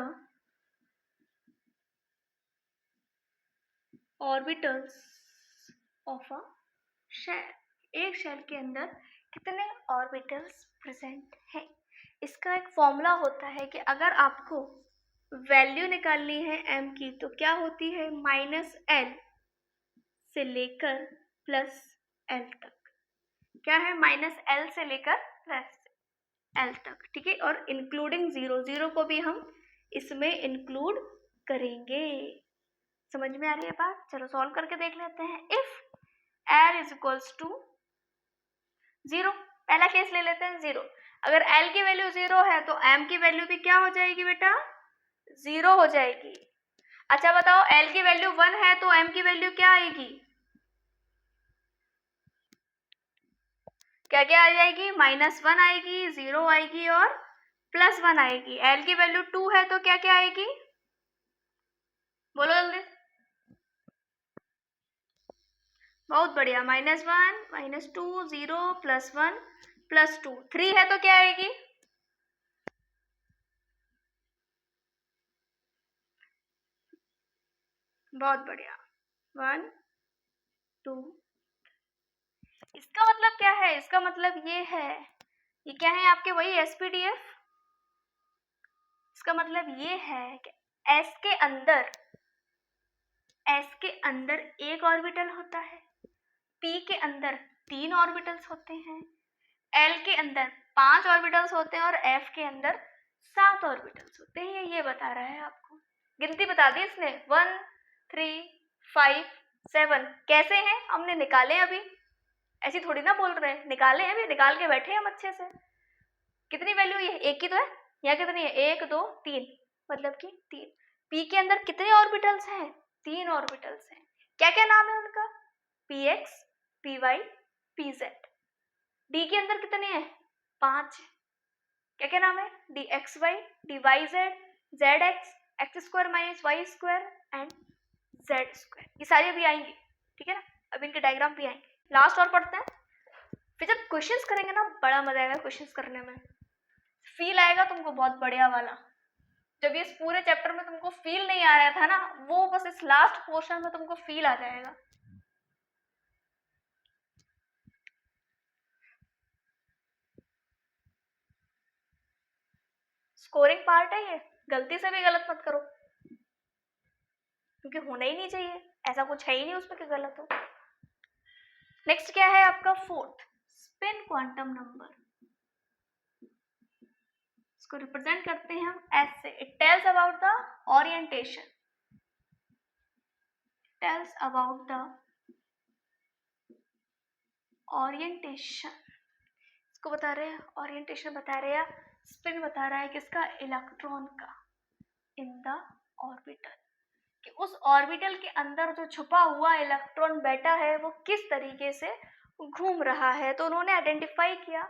orbitals of a shell. एक शेल के अंदर कितने ऑर्बिटल्स प्रेजेंट हैं। इसका एक फॉर्मूला होता है कि अगर आपको वैल्यू निकालनी है m की, तो क्या होती है, -l से लेकर +l तक। क्या है, -l से लेकर +l तक, ठीक है। और इंक्लूडिंग 0, 0 को भी हम इसमें इंक्लूड करेंगे। समझ में आ रही है बात, चलो सॉल्व करके देख लेते हैं। If l is equals to 0, पहला केस ले लेते हैं 0। अगर l की वैल्यू 0 है तो m की वैल्यू भी क्या हो जाएगी बेटा, 0 हो जाएगी। अच्छा बताओ, l की वैल्यू 1 है तो m की वैल्यू क्या आएगी, क्या क्या आ जाएगी, -1 आएगी, 0 आएगी और +1 आएगी। l की वैल्यू 2 है तो क्या क्या आएगी, बोलो जल्दी। बहुत बढ़िया, -1 -2 0 +1 +2 3 है तो क्या आएगी, बहुत बढ़िया, 1 2। इसका मतलब क्या है, इसका मतलब ये है, ये क्या है आपके, वही SPDF। इसका मतलब ये है कि S के अंदर एक ऑर्बिटल होता है, P के अंदर 3 ऑर्बिटल्स होते हैं, L के अंदर 5 ऑर्बिटल्स होते हैं और F के अंदर 7 ऑर्बिटल्स होते हैं। ये बता रहा है आपको, गिनती बता दी इसने, 1 3 5 7। कैसे हैं, हमने निकाले अभी, ऐसी थोड़ी ना बोल रहे हैं, निकाले हैं, अभी निकाल के बैठे हम अच्छे से। कितनी वैल्यू, ये एक ही तो है, यहाँ कितनी है, 1 2 3, मतलब कि 3। P के अंदर कितने ऑर्बिटल्स हैं, 3 ऑर्बिटल्स हैं। क्या क्या नाम है उनका, Px Py Pz। D के अंदर कितने हैं, 5। क्या क्या नाम है, Dxy Dyz Zx x² - y² and z²। ये सारी अभी आएंगी, ठीक है ना, अब इनके डायग्राम भी आएंगे। लास्ट और पढ़ते हैं, फिर जब क्वेश्चंस करेंगे ना, बड़ा मजा आएगा क्वेश्चंस करने में, फील आएगा तुमको बहुत बढ़िया वाला। जब ये इस पूरे चैप्टर में तुमको फील नहीं आ रहा था ना, वो बस इस लास्ट पोर्शन में तुमको फील आ जाएगा। स्कोरिंग पार्ट है ये, गलती से भी गलत मत करो। क्योंकि होना ही नहीं चाहिए, ऐसा कुछ है ही नहीं उसमें कि गलत हो। नेक्स्ट क्या है आपका फोर्थ, स्पिन क्वांटम नंबर। इसको रिप्रेजेंट करते हैं हम एस से। It tells about the orientation, tales about the orientation, इसको बता रहे हैं ओरिएंटेशन, बता रहे हैं स्पिन, बता रहा है किसका, इलेक्ट्रॉन का, इन द ऑर्बिटल, कि उस ऑर्बिटल के अंदर जो छुपा हुआ इलेक्ट्रॉन बैठा है वो किस तरीके से घूम रहा है। तो उन्होंने आइडेंटिफाई किया।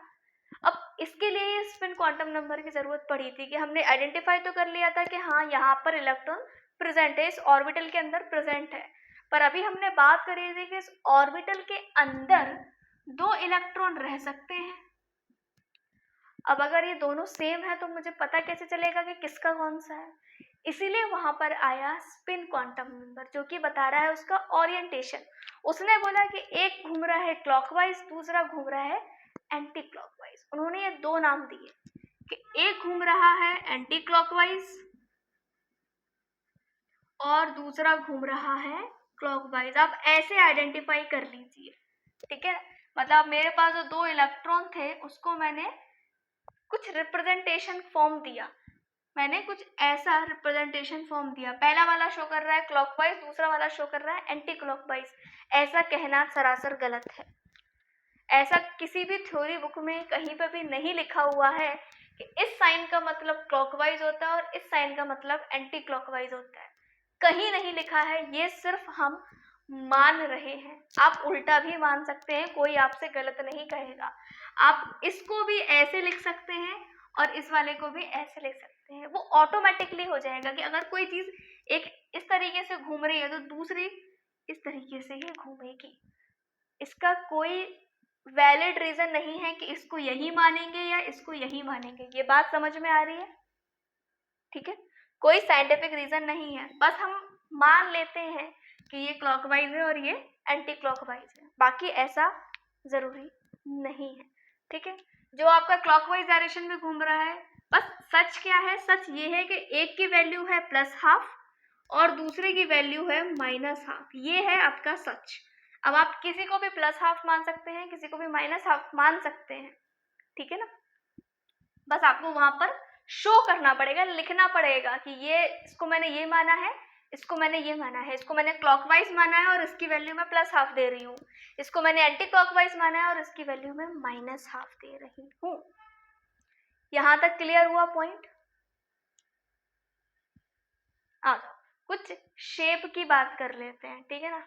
अब इसके लिए स्पिन क्वांटम नंबर की जरूरत पड़ी थी कि हमने आइडेंटिफाई तो कर लिया था कि हाँ यहाँ पर इलेक्ट्रॉन प्रेजेंट है, इस ऑर्बिटल के अंदर प्रेजेंट है, पर अभी हमने बात करी थी कि इस ऑर्बिटल के अंदर 2 इलेक्ट्रॉन रह सकते हैं। अब अगर ये दोनों सेम है तो मुझे पता कैसे चलेगा कि किसका कौन सा है, इसीलिए वहां पर आया स्पिन क्वांटम नंबर, जो कि बता रहा है उसका ओरिएंटेशन। उसने बोला कि एक घूम रहा है क्लॉकवाइज, दूसरा घूम रहा है एंटी क्लॉकवाइज। उन्होंने ये 2 नाम दिए कि एक घूम रहा है एंटी क्लॉकवाइज और दूसरा घूम रहा है क्लॉकवाइज। आप ऐसे आइडेंटिफाई कर लीजिए, ठीक है। मतलब मेरे पास जो 2 इलेक्ट्रॉन थे उसको मैंने कुछ रिप्रेजेंटेशन फॉर्म दिया, मैंने कुछ ऐसा रिप्रेजेंटेशन फॉर्म दिया, पहला वाला शो कर रहा है क्लॉकवाइज, दूसरा वाला शो कर रहा है एंटी क्लॉकवाइज। ऐसा कहना सरासर गलत है। ऐसा किसी भी थ्योरी बुक में कहीं पर भी नहीं लिखा हुआ है कि इस साइन का मतलब क्लॉकवाइज होता है और इस साइन का मतलब एंटी क्लॉकवाइज होता है, कहीं नहीं लिखा है। ये सिर्फ हम मान रहे हैं, आप उल्टा भी मान सकते हैं, कोई आपसे गलत नहीं कहेगा। आप इसको भी ऐसे लिख सकते हैं और इस वाले को भी ऐसे लिख सकते हैं, वो ऑटोमेटिकली हो जाएगा कि अगर कोई चीज एक इस तरीके से घूम रही है तो दूसरी इस तरीके से ही घूमेगी। इसका कोई वैलिड रीजन नहीं है कि इसको यही मानेंगे या इसको यही मानेंगे। ये बात समझ में आ रही है, ठीक है। कोई साइंटिफिक रीजन नहीं है, बस हम मान लेते हैं कि ये क्लॉकवाइज है और ये एंटी क्लॉकवाइज है, बाकी ऐसा जरूरी नहीं है, ठीक है। जो आपका क्लॉकवाइज डायरेक्शन में घूम रहा है, बस सच क्या है, सच ये है कि एक की वैल्यू है +½ और दूसरे की वैल्यू है -½ ये है आपका सच। अब आप किसी को भी +½ मान सकते हैं, किसी को भी -½ मान सकते हैं, ठीक है ना। बस आपको वहां पर शो करना पड़ेगा, लिखना पड़ेगा कि ये इसको मैंने ये माना है, इसको मैंने ये माना है, इसको मैंने क्लॉकवाइज माना है और इसकी वैल्यू मैं +½ दे रही हूँ, इसको मैंने एंटी क्लॉकवाइज माना है और इसकी वैल्यू मैं -½ दे रही हूँ। यहां तक क्लियर हुआ पॉइंट? आ जाओ कुछ शेप की बात कर लेते हैं, ठीक है ना।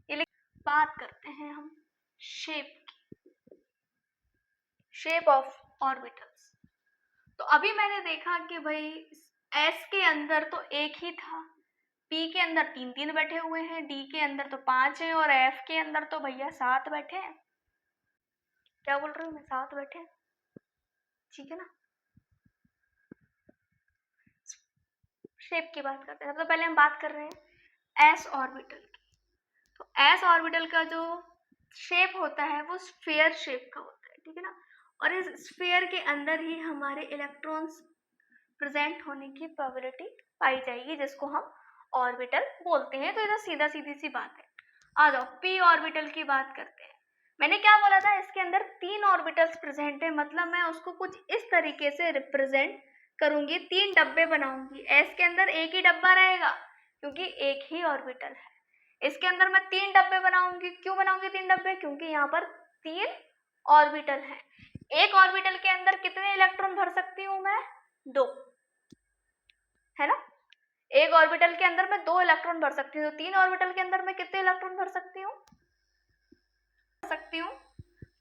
ये बात करते हैं हम शेप की, शेप ऑफ ऑर्बिटल्स। तो अभी मैंने देखा कि भाई एस के अंदर तो एक ही था, पी के अंदर 3 बैठे हुए हैं, डी के अंदर तो 5 हैं और एफ के अंदर तो भैया 7 बैठे हैं। क्या बोल रही हूँ मैं, 7 बैठे हैं, ठीक है ना। शेप की बात करते हैं। सबसे पहले हम बात कर रहे हैं एस ऑर्बिटल की। तो एस ऑर्बिटल का जो शेप होता है वो स्फीयर शेप का होता है, ठीक है ना। और इस स्फीयर के अंदर ही हमारे इलेक्ट्रॉन्स प्रेजेंट होने की प्रोबेबिलिटी पाई जाएगी, जिसको हम ऑर्बिटल बोलते हैं। तो इधर सीधी सी बात है। आ जाओ पी ऑर्बिटल की बात करते हैं। मैंने क्या बोला था, इसके अंदर 3 ऑर्बिटल्स प्रेजेंट है, मतलब मैं उसको कुछ इस तरीके से रिप्रेजेंट करूंगी, 3 डब्बे बनाऊंगी। एस के अंदर एक ही डब्बा रहेगा क्योंकि एक ही ऑर्बिटल है। इसके अंदर मैं 3 डब्बे बनाऊंगी। क्यों बनाऊंगी 3 डब्बे? क्योंकि यहाँ पर 3 ऑर्बिटल है। एक ऑर्बिटल के अंदर कितने इलेक्ट्रॉन भर सकती हूँ मैं? 2, है ना। एक ऑर्बिटल के अंदर मैं 2 इलेक्ट्रॉन भर सकती हूँ। 3 ऑर्बिटल के अंदर मैं कितने इलेक्ट्रॉन भर सकती हूँ?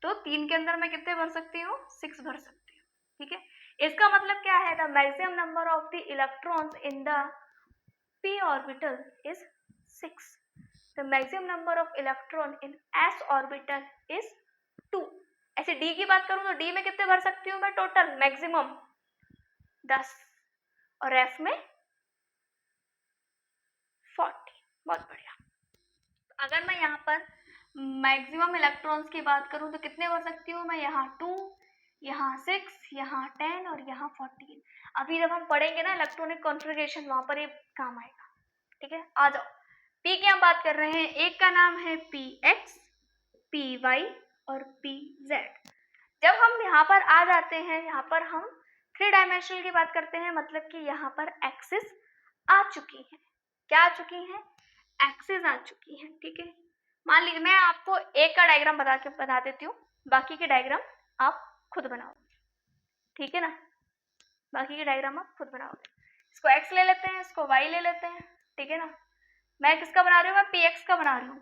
तो 3 के अंदर मैं कितने भर सकती हूँ? 6 भर सकती हूँ, ठीक है। इसका मतलब क्या है? The maximum number of the electrons in the p orbital is 6. The maximum number of electron in s orbital is 2. ऐसे d की बात करूँ तो d में कितने भर सकती हूँ मैं टोटल? मैक्सिमम 10 और f में 40। बहुत बढ़िया। अगर मैं यहाँ पर मैक्सिमम इलेक्ट्रॉन्स की बात करूँ तो कितने भर सकती हूँ मैं? यहाँ 2, यहाँ 6, यहाँ 10 और यहाँ 14। अभी जब हम पढ़ेंगे ना इलेक्ट्रॉनिक कॉन्फ़िगरेशन, वहाँ पर ये काम आएगा, ठीक है, आ जाओ। पी की हम बात कर रहे हैं, एक का नाम है पी एक्स, पी वाई और पी जेड। जब हम यहाँ पर आ जाते हैं, यहाँ पर हम 3 डायमेंशनल की बात करते हैं, मतलब कि यहाँ पर एक्सिस आ चुकी है। क्या आ चुकी है? एक्सिस आ चुकी है। ठीक है, मान लीजिए मैं आपको एक का डायग्राम बता देती हूँ, बाकी के डायग्राम आप खुद बनाओ। ठीक है ना, बाकी के डायग्राम आप खुद बनाओगे। इसको एक्स ले लेते हैं, इसको वाई ले लेते हैं। ठीक है ना, मैं किसका बना रही हूँ? मैं पी एक्स का बना रही हूँ।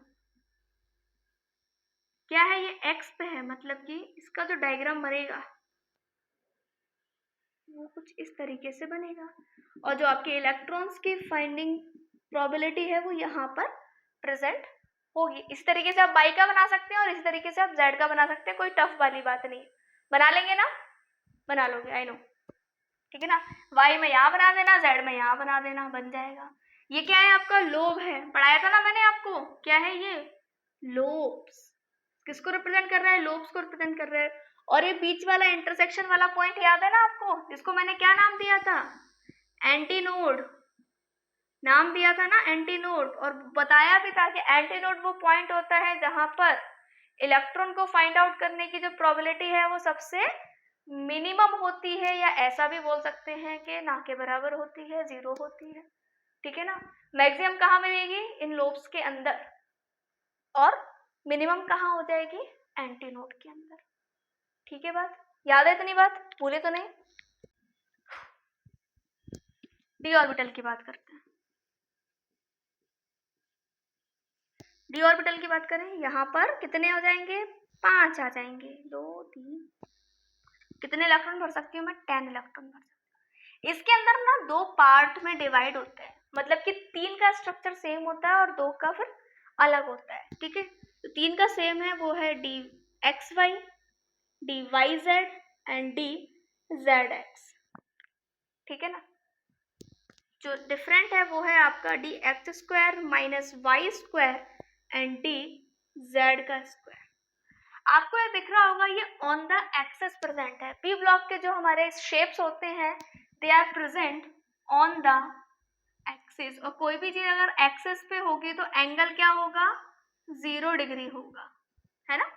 क्या है ये? एक्स पे है, मतलब कि इसका जो डायग्राम बनेगा वो कुछ इस तरीके से बनेगा, और जो आपके इलेक्ट्रॉन्स की फाइंडिंग प्रोबेबिलिटी है वो यहाँ पर प्रेजेंट होगी। इस तरीके से आप बाई का बना सकते हैं और इस तरीके से आप जेड का बना सकते हैं, कोई टफ वाली बात नहीं। बना लेंगे ना? बना लोगे, आई नो। ठीक है ना, वाई में यहाँ बना देना, जेड में यहाँ बना देना, बन जाएगा। ये क्या है? आपका लोब है, पढ़ाया था ना मैंने आपको। क्या है ये? लोब्स। किसको रिप्रेजेंट कर रहा है? लोब्स को रिप्रेजेंट कर रहा है। और ये बीच वाला इंटरसेक्शन वाला पॉइंट याद है ना आपको, जिसको मैंने क्या नाम दिया था? एंटीनोड नाम दिया था ना, एंटीनोड। और बताया भी था कि एंटीनोड वो पॉइंट होता है जहां पर इलेक्ट्रॉन को फाइंड आउट करने की जो प्रोबेबिलिटी है वो सबसे मिनिमम होती है, या ऐसा भी बोल सकते हैं कि ना के बराबर होती है, 0 होती है। ठीक है ना, मैक्सिमम कहाँ मिलेगी? इन लोब्स के अंदर, और मिनिमम कहाँ हो जाएगी? एंटीनोड के अंदर। ठीक है, बात याद है? इतनी बात भूले तो नहीं? डी ऑर्बिटल की बात करते हैं। डी ऑर्बिटल की बात करें, यहाँ पर कितने हो जाएंगे? 5 आ जाएंगे। 2 3, कितने इलेक्ट्रॉन भर सकती हूँ मैं? 10 इलेक्ट्रॉन भर सकती हूँ। इसके अंदर ना 2 पार्ट में डिवाइड होते हैं, मतलब कि 3 का स्ट्रक्चर सेम होता है और 2 का फिर अलग होता है। ठीक है, तो 3 का सेम है, वो है d x y, d y z and d z x. ठीक है ना, जो डिफरेंट है वो है आपका d x square minus y square and d z का स्क्वायर। आपको ये दिख रहा होगा, ये ऑन द एक्सेस प्रेजेंट है। पी ब्लॉक के जो हमारे शेप्स होते हैं they are present on the axis, और कोई भी चीज अगर एक्सिस पे होगी तो एंगल क्या होगा? 0 डिग्री होगा, है ना।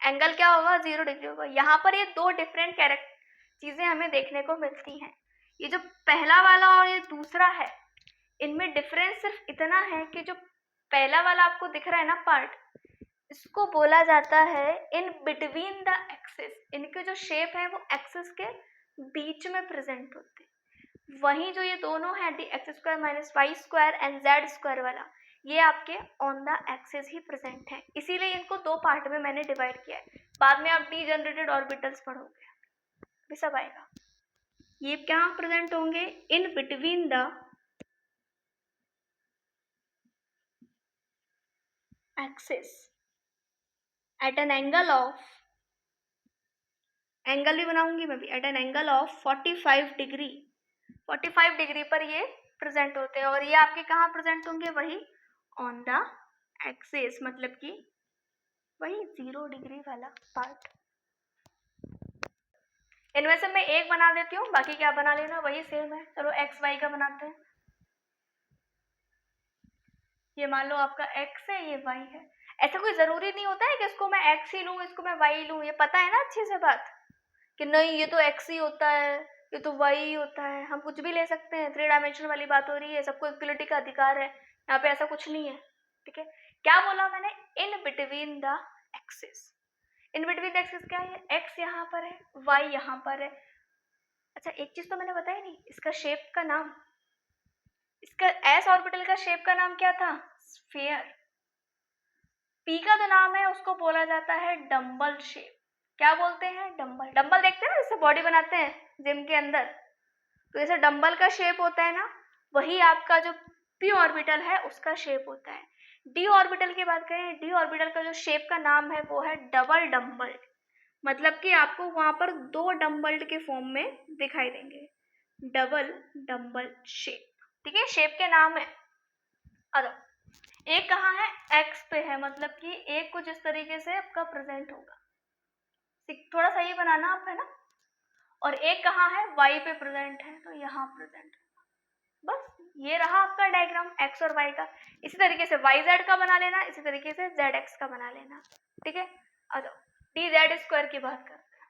एंगल क्या होगा? 0 डिग्री होगा। यहाँ पर ये 2 डिफरेंट चीजें हमें देखने को मिलती हैं। ये जो पहला वाला और ये दूसरा है, इनमें डिफरेंस सिर्फ इतना है कि जो पहला वाला आपको दिख रहा है ना पार्ट, इसको बोला जाता है इन बिटवीन द एक्सिस। इनके जो शेप है वो एक्सिस के बीच में प्रेजेंट होते हैं। वहीं जो ये दोनों है d x square minus y square and z square वाला, ये आपके ऑन द एक्सिस ही प्रेजेंट है, इसीलिए इनको 2 पार्ट में मैंने डिवाइड किया है। बाद में आप डी जनरेटेड ऑर्बिटल्स पढ़ोगे, भी सब आएगा। ये क्या प्रेजेंट होंगे? In between the axis at an angle of, angle भी बनाऊंगी मैं भी, at an angle of 45 degree. 45 degree पर ये प्रेजेंट होते हैं, और ये आपके कहाँ प्रेजेंट होंगे? वही ऑन द एक्सिस, मतलब कि वही 0 डिग्री वाला पार्ट। इनमें से मैं एक बना देती हूँ, बाकी क्या बना लेना, वही सेम है। चलो एक्स वाई का बनाते हैं। ये मान लो आपका एक्स है, ये वाई है। ऐसा कोई जरूरी नहीं होता है कि इसको मैं एक्स ही लूँ, इसको मैं वाई लूँ। ये पता है ना अच्छे से बात, कि नहीं ये तो एक्स ही होता है, ये तो वाई ही होता है। हम कुछ भी ले सकते हैं, 3 डायमेंशन वाली बात हो रही है, सबको इक्वलिटी का अधिकार है, यहाँ पे ऐसा कुछ नहीं है। ठीक है, क्या बोला मैंने? इन between the axis. In between the axis क्या है? एक्स यहाँ पर है, वाई यहाँ पर है। अच्छा, एक चीज तो मैंने बताई नहीं, इसका शेप का नाम, इसका एस ऑर्बिटल का शेप का नाम क्या था? स्फीयर। पी का जो नाम है उसको बोला जाता है डम्बल शेप। क्या बोलते हैं? डम्बल। डम्बल देखते हैं ना, जैसे बॉडी बनाते हैं जिम के अंदर, तो जैसे डम्बल का शेप होता है ना, वही आपका जो पी ऑर्बिटल है उसका शेप होता है। डी ऑर्बिटल की बात करें, डी ऑर्बिटल का जो शेप का नाम है वो है डबल डम्बल, मतलब कि आपको वहां पर 2 डम्बल के फॉर्म में दिखाई देंगे, डबल डम्बल शेप। ठीक है, शेप के नाम है। अरे एक कहाँ है? एक्स पे है, मतलब कि एक कुछ इस तरीके से आपका प्रेजेंट होगा, थोड़ा सही बनाना आप, है ना। और एक कहाँ है? वाई पे प्रेजेंट है, तो यहाँ प्रेजेंट है। बस ये रहा आपका डायग्राम एक्स और वाई का। इसी तरीके से वाई जेड का बना लेना, इसी तरीके से जेड एक्स का बना लेना, ठीक है। आ जाओ डी जेड स्क्वायर की बात करते हैं।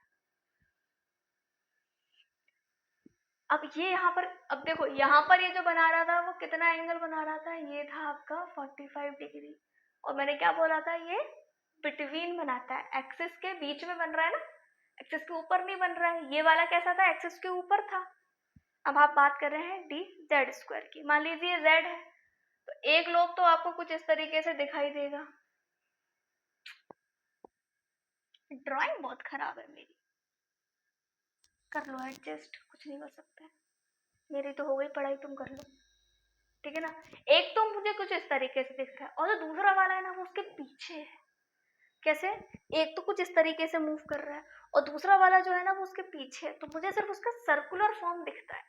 अब ये यहाँ पर, अब देखो यहाँ पर ये जो बना रहा था वो कितना एंगल बना रहा था, ये था आपका 45 डिग्री, और मैंने क्या बोला था, ये बिटवीन बनाता है, एक्सिस के बीच में बन रहा है ना, एक्सिस के ऊपर नहीं बन रहा है। ये वाला कैसा था, एक्सिस के ऊपर था। अब आप बात कर रहे हैं डी जेड स्क्वायर की। मान लीजिए जेड है, तो एक लोग तो आपको कुछ इस तरीके से दिखाई देगा। ड्राइंग बहुत खराब है मेरी, कर लो एडजस्ट, कुछ नहीं कर सकते। मेरी तो हो गई पढ़ाई, तुम कर लो, ठीक है ना। एक तो मुझे कुछ इस तरीके से दिख रहा है, और जो दूसरा वाला है ना वो उसके पीछे है। कैसे, एक तो कुछ इस तरीके से मूव कर रहा है और दूसरा वाला जो है ना वो उसके पीछे है, तो मुझे सिर्फ उसका सर्कुलर फॉर्म दिखता है।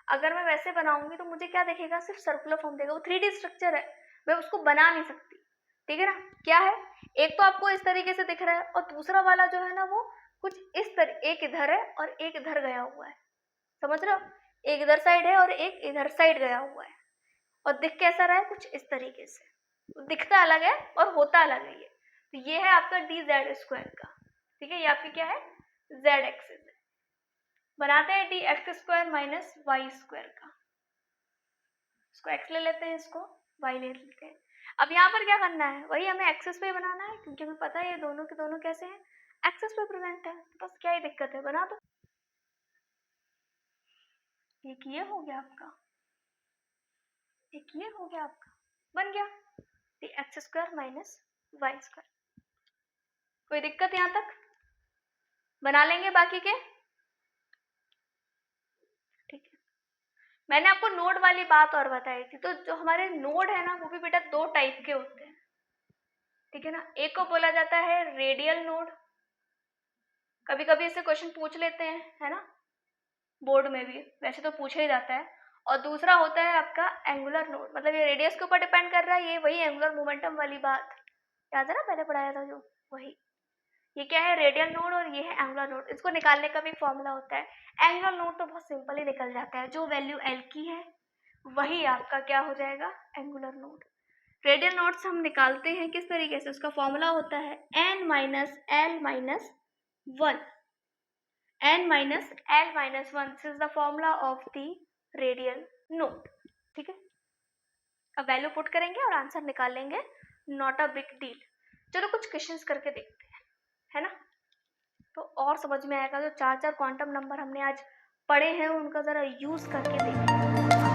अगर मैं वैसे बनाऊंगी तो मुझे क्या दिखेगा, सिर्फ सर्कुलर फॉर्म देगा। वो 3D स्ट्रक्चर है, मैं उसको बना नहीं सकती, ठीक है ना। क्या है, एक तो आपको इस तरीके से दिख रहा है और दूसरा वाला जो है ना वो कुछ इस तरह, एक इधर है और एक इधर गया हुआ है, समझ रहे हो, एक इधर साइड है और एक इधर साइड गया हुआ है, और दिख कैसा रहा है, कुछ इस तरीके से, दिखता अलग है और होता अलग है। ये तो ये है आपका डी जेड स्क्वायर का, ठीक है। ये आपकी क्या है, जेड एक्सिस है। बनाते हैं d x square minus y square का, इसको एक्स ले लेते हैं, इसको वाई ले लेते हैं। अब यहाँ पर क्या करना है, वही हमें एक्सिस पे बनाना है, क्योंकि हमें पता है ये दोनों के दोनों कैसे हैं, एक्सिस पे प्रेजेंट है, तो बस क्या ही दिक्कत है, बना दो। एक ये हो गया आपका, एक ये हो गया आपका, बन गया d x square minus y square. कोई दिक्कत यहाँ तक, बना लेंगे बाकी के, ठीक है। मैंने आपको नोड वाली बात और बताई थी, तो जो हमारे नोड है ना वो भी बेटा दो टाइप के होते हैं, ठीक है ना। एक को बोला जाता है रेडियल नोड, कभी कभी इससे क्वेश्चन पूछ लेते हैं, है ना, बोर्ड में भी वैसे तो पूछा ही जाता है। और दूसरा होता है आपका एंगुलर नोड, मतलब ये रेडियस के ऊपर डिपेंड कर रहा है, ये वही एंगुलर मोमेंटम वाली बात याद है ना, पहले पढ़ाया था जो, वही। ये क्या है, रेडियल नोड, और ये है एंगुलर नोड। इसको निकालने का भी फॉर्मूला होता है। एंगुलर नोड तो बहुत सिंपल ही निकल जाता है, जो वैल्यू एल की है वही आपका क्या हो जाएगा, एंगुलर नोड। रेडियल नोड्स हम निकालते हैं किस तरीके से, उसका फॉर्मूला होता है n minus L minus one, n minus L minus one, this is the formula of the radial node, ठीक है। अब वैल्यू पुट करेंगे और आंसर निकाल लेंगे, नॉट अ बिग डील। चलो कुछ क्वेश्चंस करके देखते हैं, है ना, तो और समझ में आएगा। जो चार चार क्वांटम नंबर हमने आज पढ़े हैं उनका जरा यूज करके देखें।